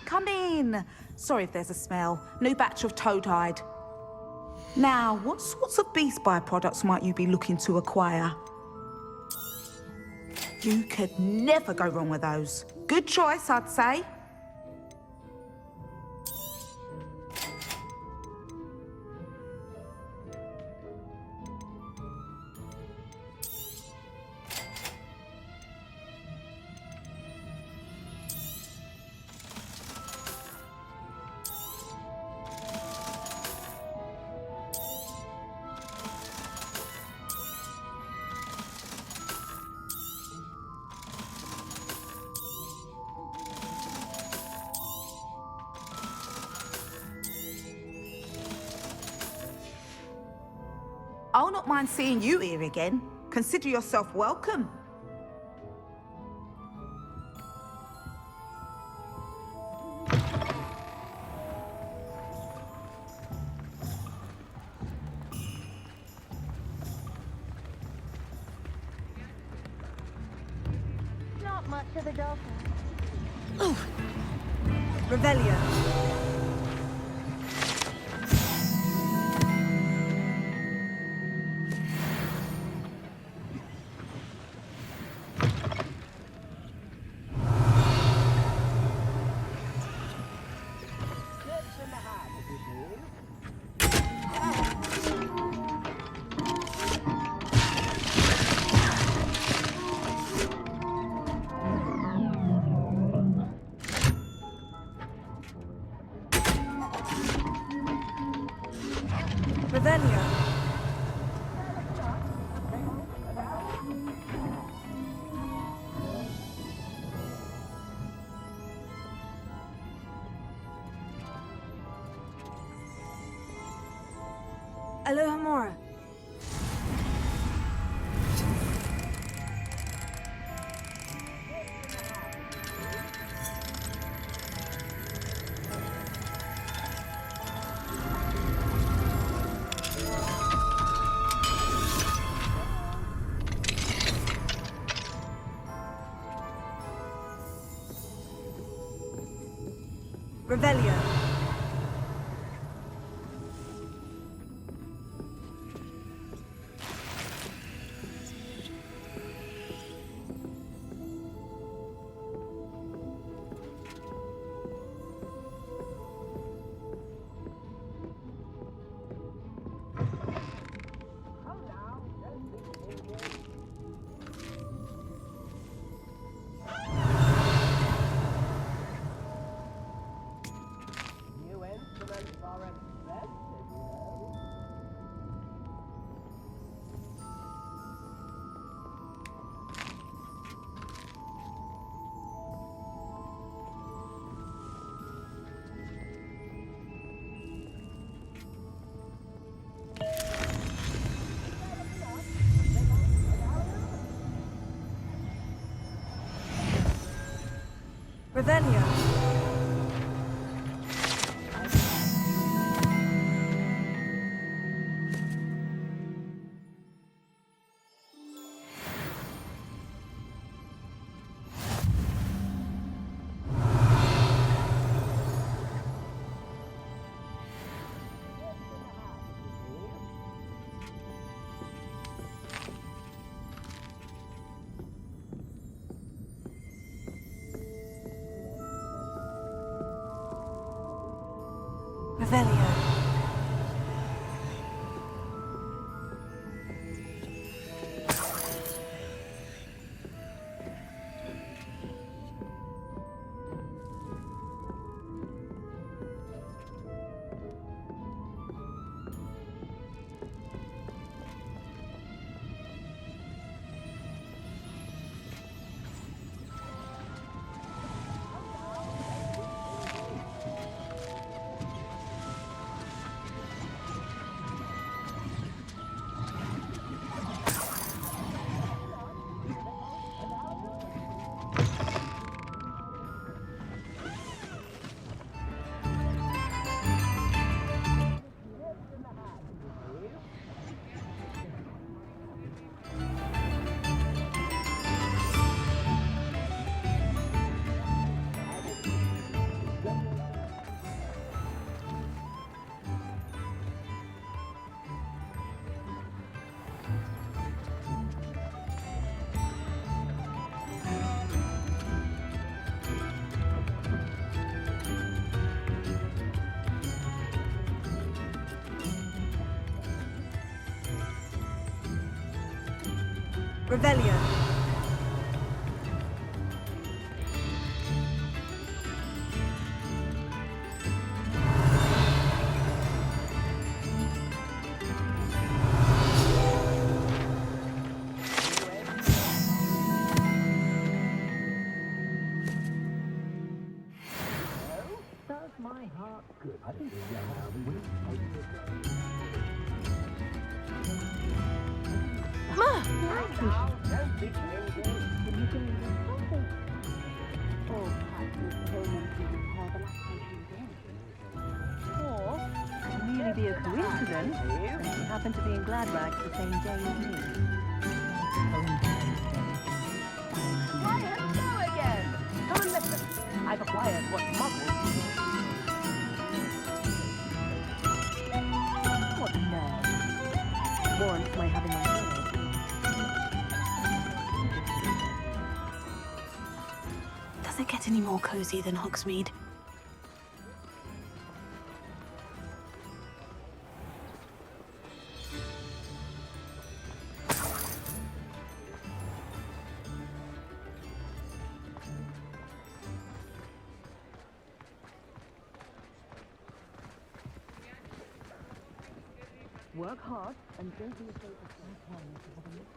Come in. Sorry if there's a smell. New batch of toad-hide. Now, what sorts of beast byproducts might you be looking to acquire? You could never go wrong with those. Good choice, I'd say. I'll not mind seeing you here again. Consider yourself welcome. Not much of a dolphin. Oh! Revelio. Alohomora. Revelio. Revelio. Revelio. Revelio. Be a coincidence that you happen to be in Gladrags the same day as me. Why, hello again! Come and listen. I've acquired what muggles... What nerve? Warrants my having a word. Does it get any more cozy than Hogsmeade? Work hard and don't be afraid to spend time to have a look.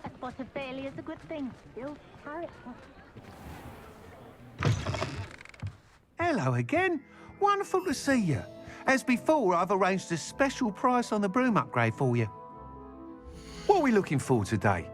A spot of failure is a good thing. Build character. Hello again. Wonderful to see you. As before, I've arranged a special price on the broom upgrade for you. What are we looking for today?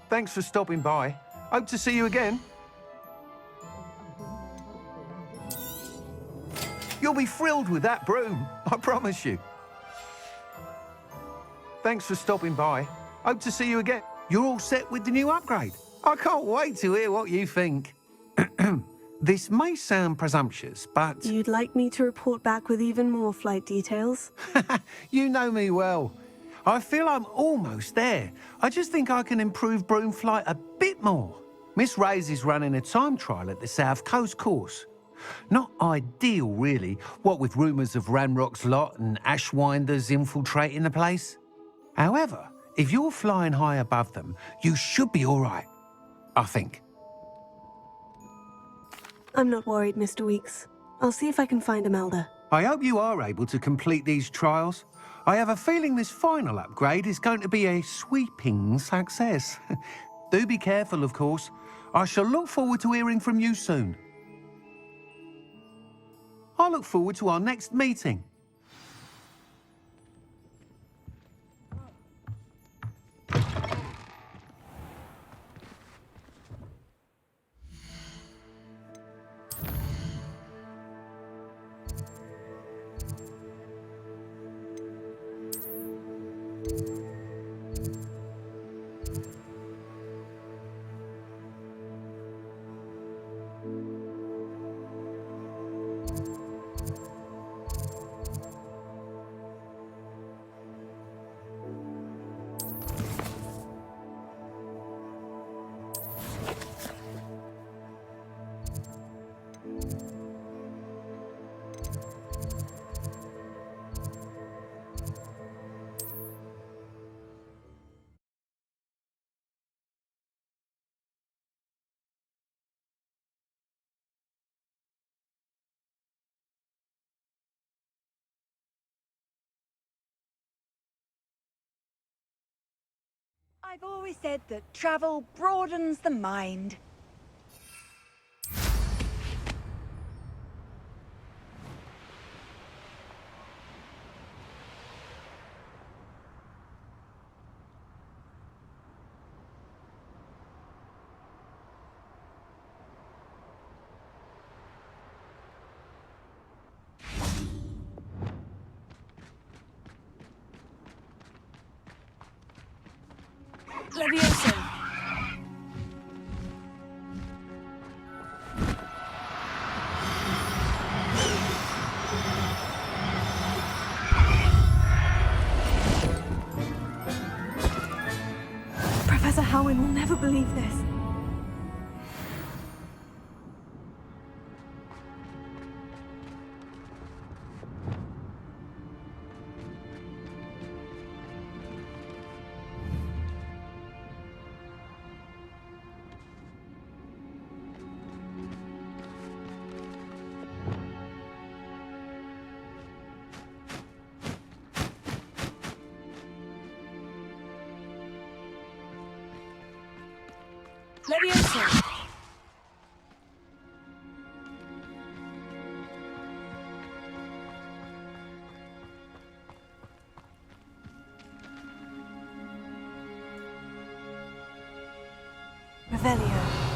Thanks for stopping by. Hope to see you again. You'll be thrilled with that broom, I promise you. Thanks for stopping by. Hope to see you again. You're all set with the new upgrade. I can't wait to hear what you think. This may sound presumptuous, but... You'd like me to report back with even more flight details? You know me well. I feel I'm almost there. I just think I can improve broom flight a bit more. Miss Reyes is running a time trial at the South Coast course. Not ideal, really, what with rumours of Ranrock's lot and Ashwinders infiltrating the place. However, if you're flying high above them, you should be all right, I think. I'm not worried, Mr. Weeks. I'll see if I can find Imelda. I hope you are able to complete these trials. I have a feeling this final upgrade is going to be a sweeping success. Do be careful, of course. I shall look forward to hearing from you soon. I look forward to our next meeting. I've always said that travel broadens the mind. Levioso. Professor Howin will never believe this. Levioso. Revelio.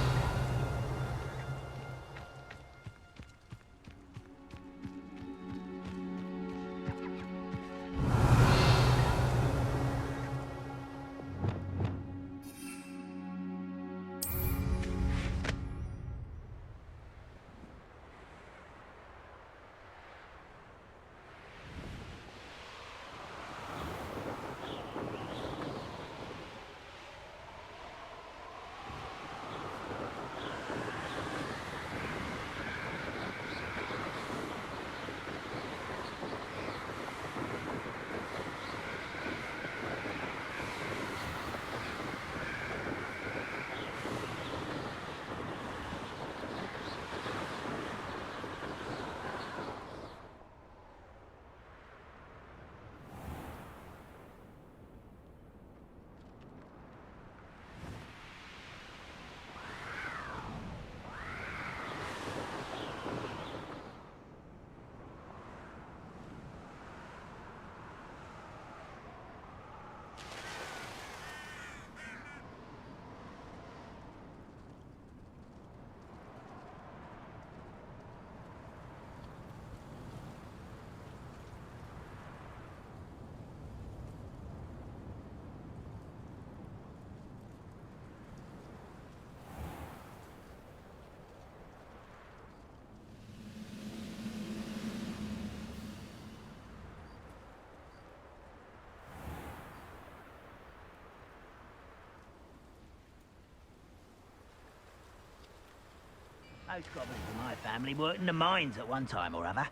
Most goblins in my family worked in the mines at one time or other.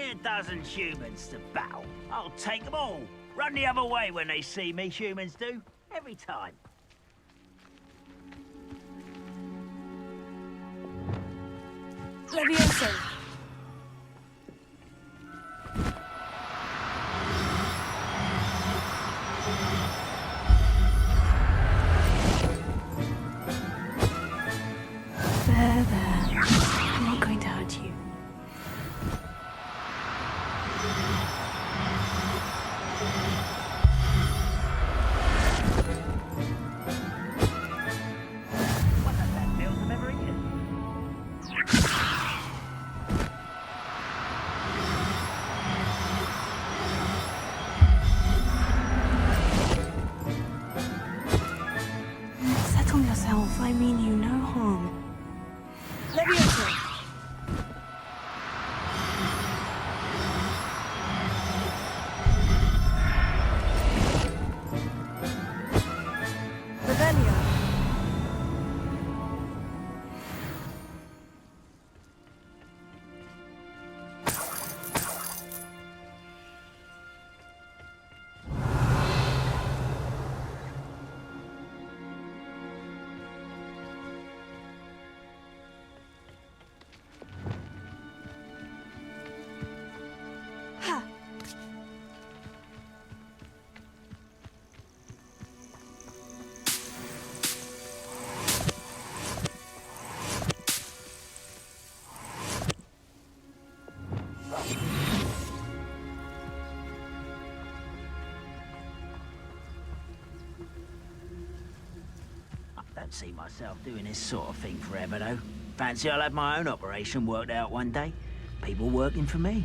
A dozen humans to battle. I'll take them all. Run the other way when they see me, humans do. Every time. Levioso. There. I'm not going to hurt you. I mean you no harm. Levioso! don't see myself doing this sort of thing forever, though. Fancy I'll have my own operation worked out one day. People working for me.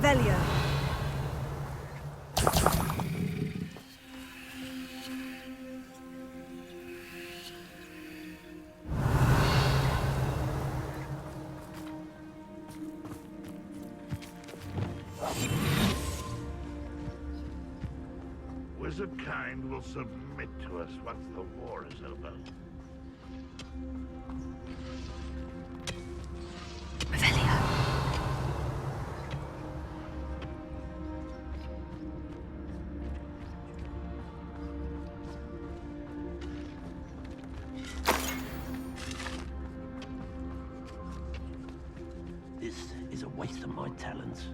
Revelio. Wizard kind will submit to us once the war is over. This is a waste of my talents.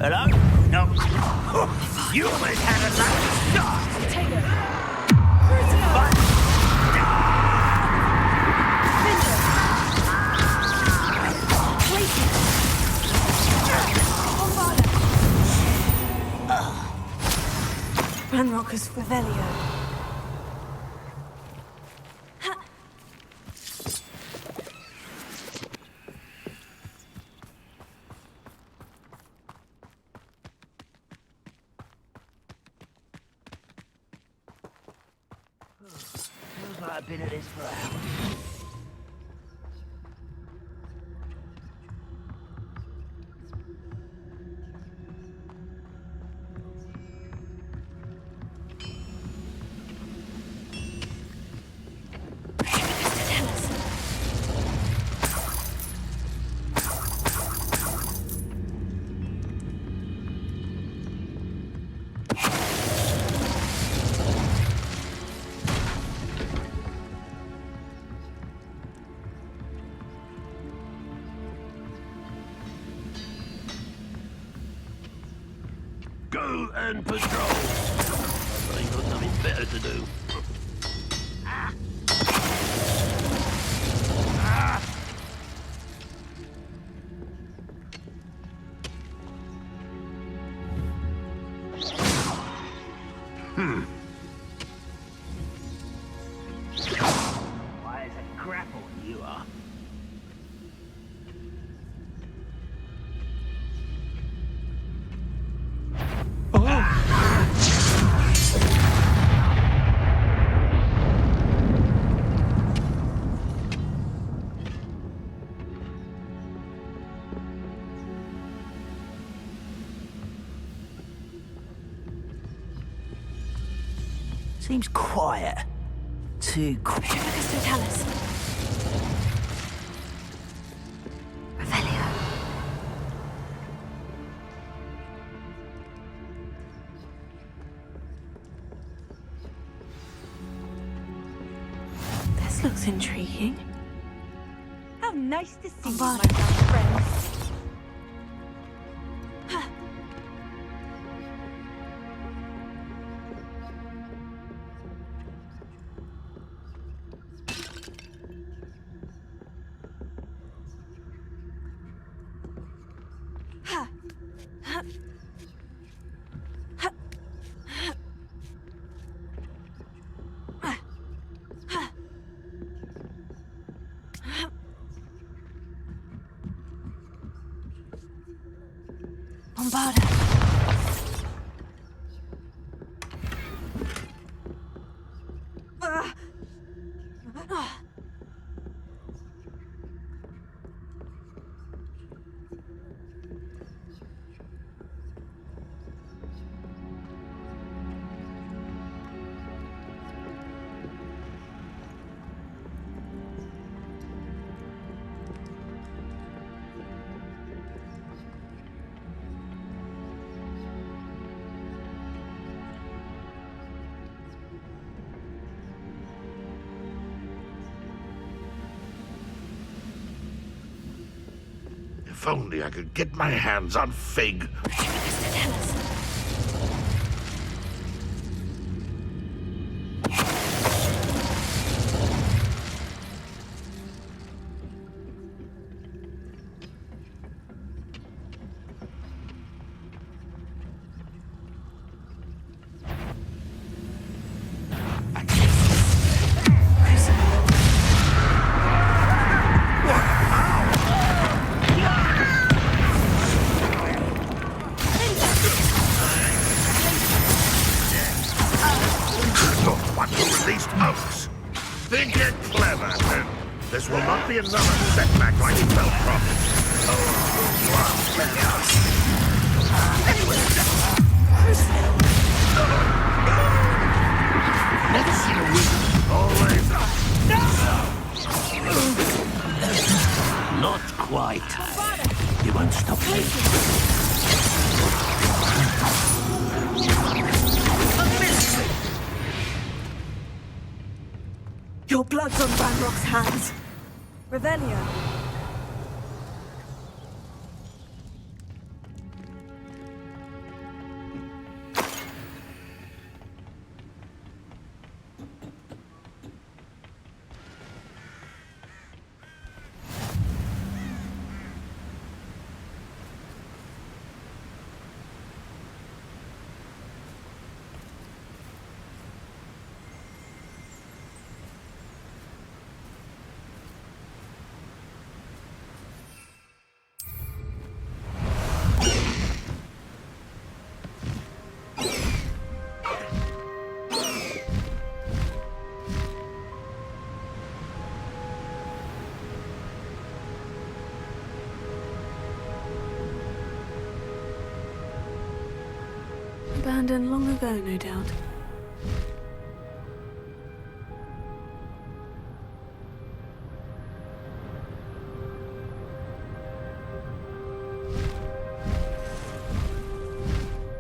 Hello? No. You always had a lucky start. Take it. But... Ranrock's Revelio. Feels like I've been at this for hours. Go and patrol. I ain't got nothing better to do. Ah. Ah. Why is a grapple you are? Seems quiet. Too quiet. Totalis. Revelio. This looks intriguing. How nice to see you, Bye. my young friends. If only I could get my hands on Fig. This will not be another setback like it felt from. Never seen a wizard. Always. Not quite. You won't stop me. Your blood's on Ranrock's hands. Revelio. Abandoned long ago, no doubt.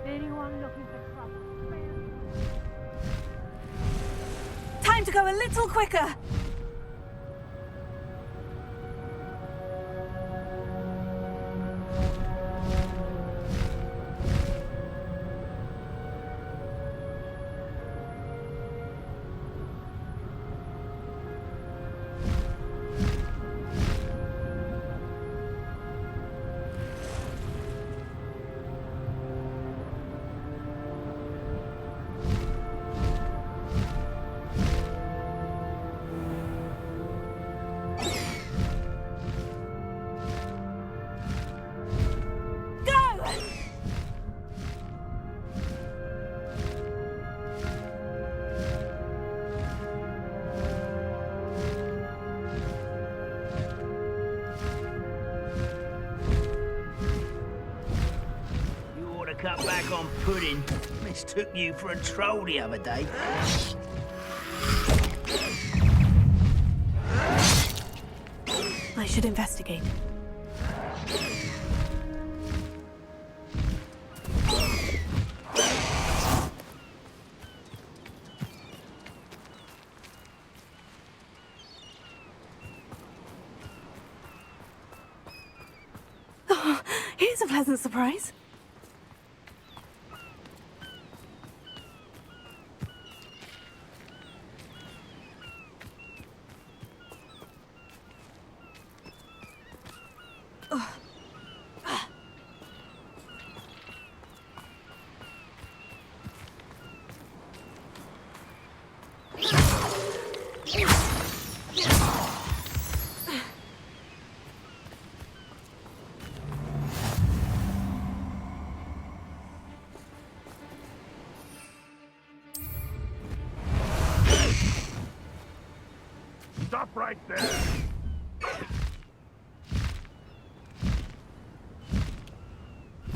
Anyone looking for trouble? Time to go a little quicker! Cut back on pudding. Mistook you for a troll the other day. I should investigate. Oh, here's a pleasant surprise. Stop right there.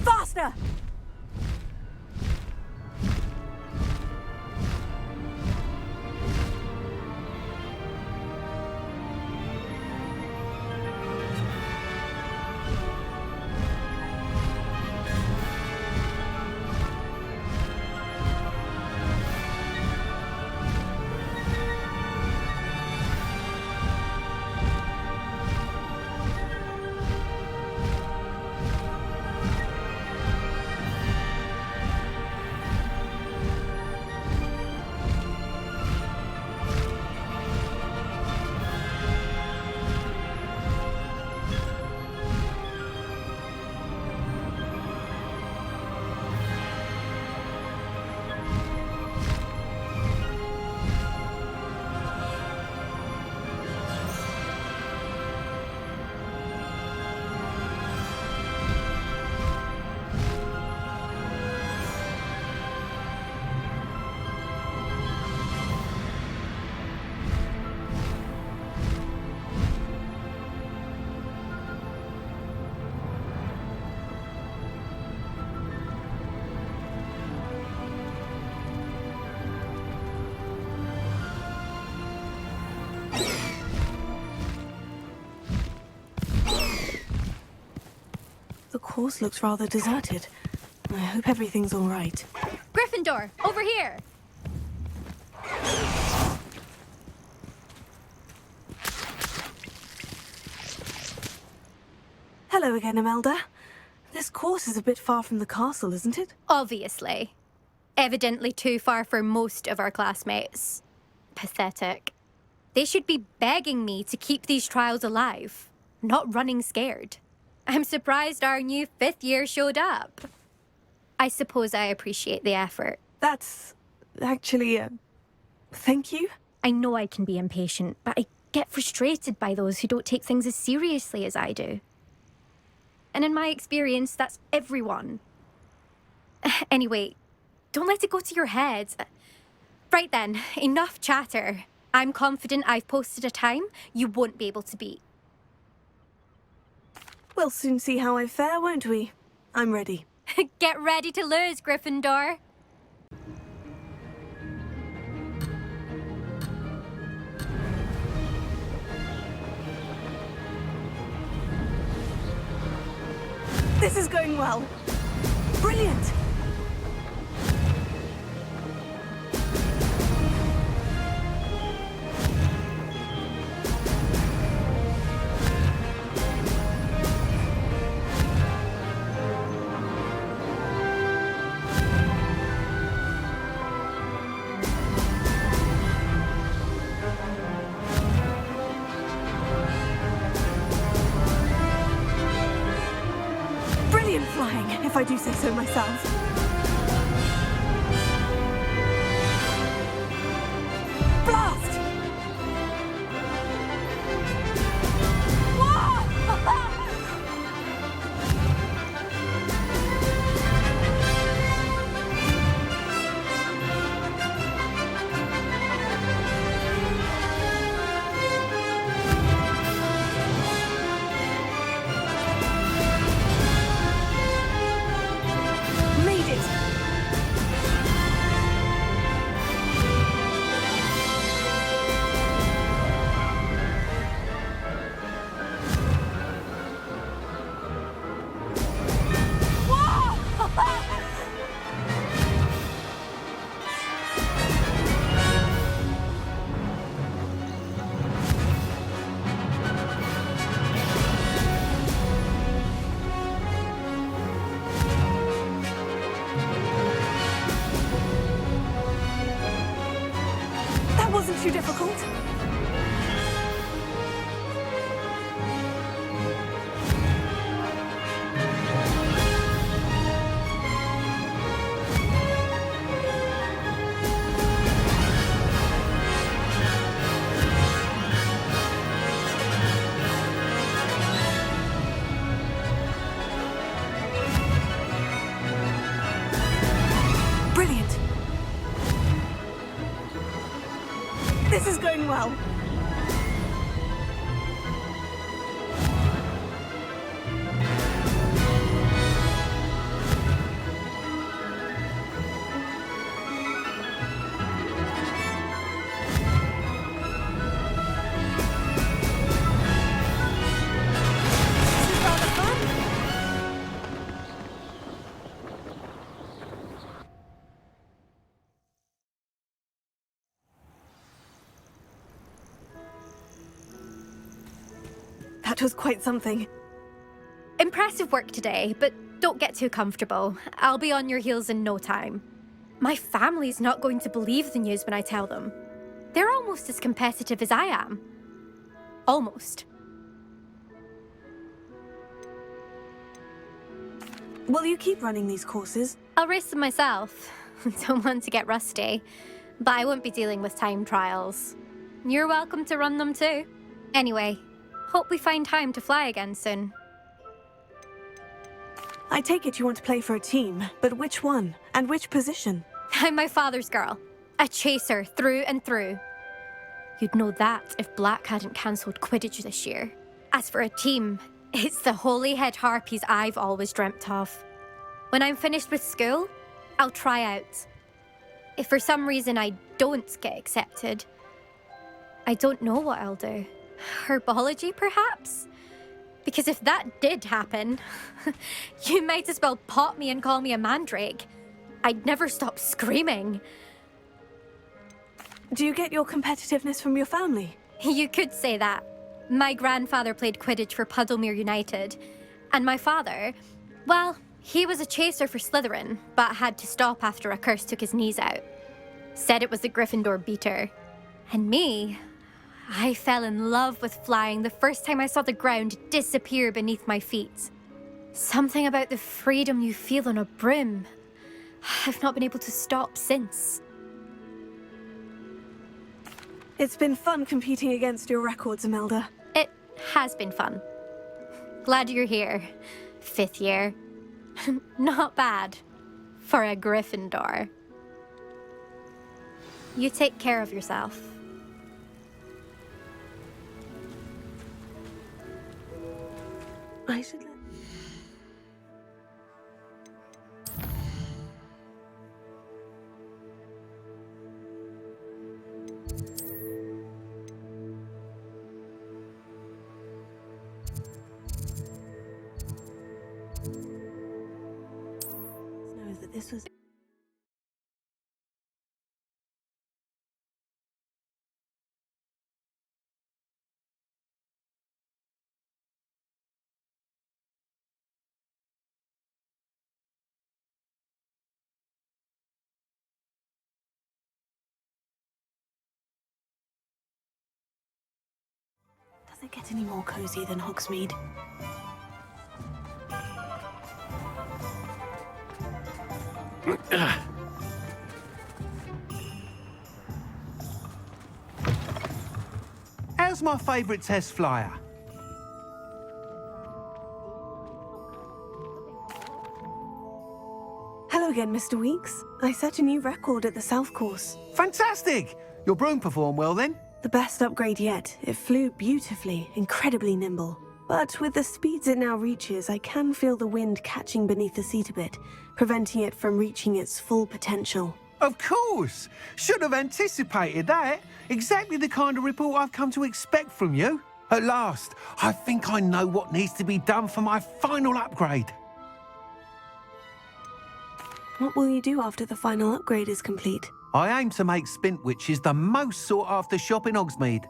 Faster! The course looks rather deserted. I hope everything's all right. Gryffindor, over here! Hello again, Imelda. This course is a bit far from the castle, isn't it? Obviously. Evidently too far for most of our classmates. Pathetic. They should be begging me to keep these trials alive, not running scared. I'm surprised our new 5th year showed up. I suppose I appreciate the effort. That's actually, thank you. I know I can be impatient, but I get frustrated by those who don't take things as seriously as I do. And in my experience, that's everyone. Anyway, don't let it go to your head. Right then, enough chatter. I'm confident I've posted a time you won't be able to beat. We'll soon see how I fare, won't we? I'm ready. Get ready to lose, Gryffindor. This is going well. Brilliant! Flying, if I do say so myself. Blast! Wasn't too difficult. Brilliant. This is going well. That was quite something. Impressive work today, but don't get too comfortable. I'll be on your heels in no time. My family's not going to believe the news when I tell them. They're almost as competitive as I am. Almost. Will you keep running these courses? I'll race them myself. Don't want to get rusty. But I won't be dealing with time trials. You're welcome to run them too. Anyway, hope we find time to fly again soon. I take it you want to play for a team, but which one? And which position? I'm my father's girl. A chaser through and through. You'd know that if Black hadn't cancelled Quidditch this year. As for a team, it's the Holyhead Harpies I've always dreamt of. When I'm finished with school, I'll try out. If for some reason I don't get accepted, I don't know what I'll do. Herbology, perhaps? Because if that did happen, you might as well pot me and call me a mandrake. I'd never stop screaming. Do you get your competitiveness from your family? You could say that. My grandfather played Quidditch for Puddlemere United. And my father, well, he was a chaser for Slytherin, but had to stop after a curse took his knees out. Said it was the Gryffindor beater. And me, I fell in love with flying the first time I saw the ground disappear beneath my feet. Something about the freedom you feel on a broom. I've not been able to stop since. It's been fun competing against your records, Imelda. It has been fun. Glad you're here. 5th year. Not bad. For a Gryffindor. You take care of yourself. I should let... know that this was... Does it get any more cozy than Hogsmeade? How's my favourite test flyer? Hello again, Mr. Weeks. I set a new record at the South Course. Fantastic! Your broom performed well then? The best upgrade yet. It flew beautifully, incredibly nimble. But with the speeds it now reaches, I can feel the wind catching beneath the seat a bit, preventing it from reaching its full potential. Of course! Should have anticipated that. Exactly the kind of report I've come to expect from you. At last, I think I know what needs to be done for my final upgrade. What will you do after the final upgrade is complete? I aim to make Spintwitches the most sought-after shop in Hogsmeade.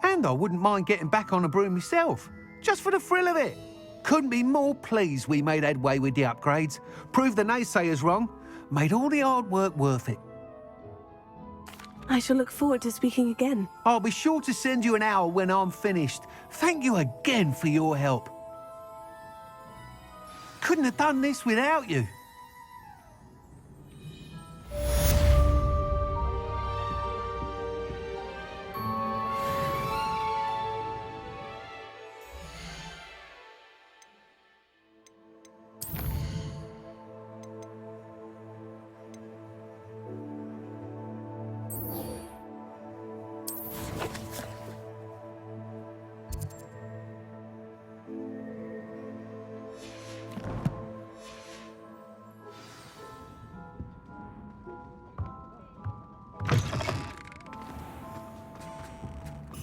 And I wouldn't mind getting back on a broom myself, just for the thrill of it. Couldn't be more pleased we made headway with the upgrades, proved the naysayers wrong, made all the hard work worth it. I shall look forward to speaking again. I'll be sure to send you an owl when I'm finished. Thank you again for your help. Couldn't have done this without you.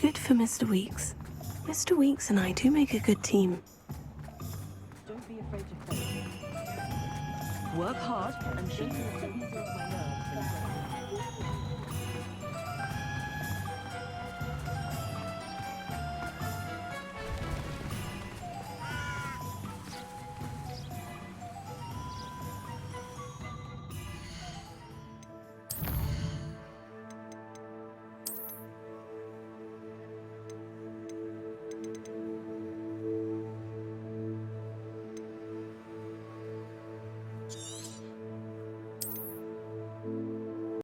Good for Mr. Weeks. Mr. Weeks and I do make a good team. Don't be afraid to fail. Work hard and shape your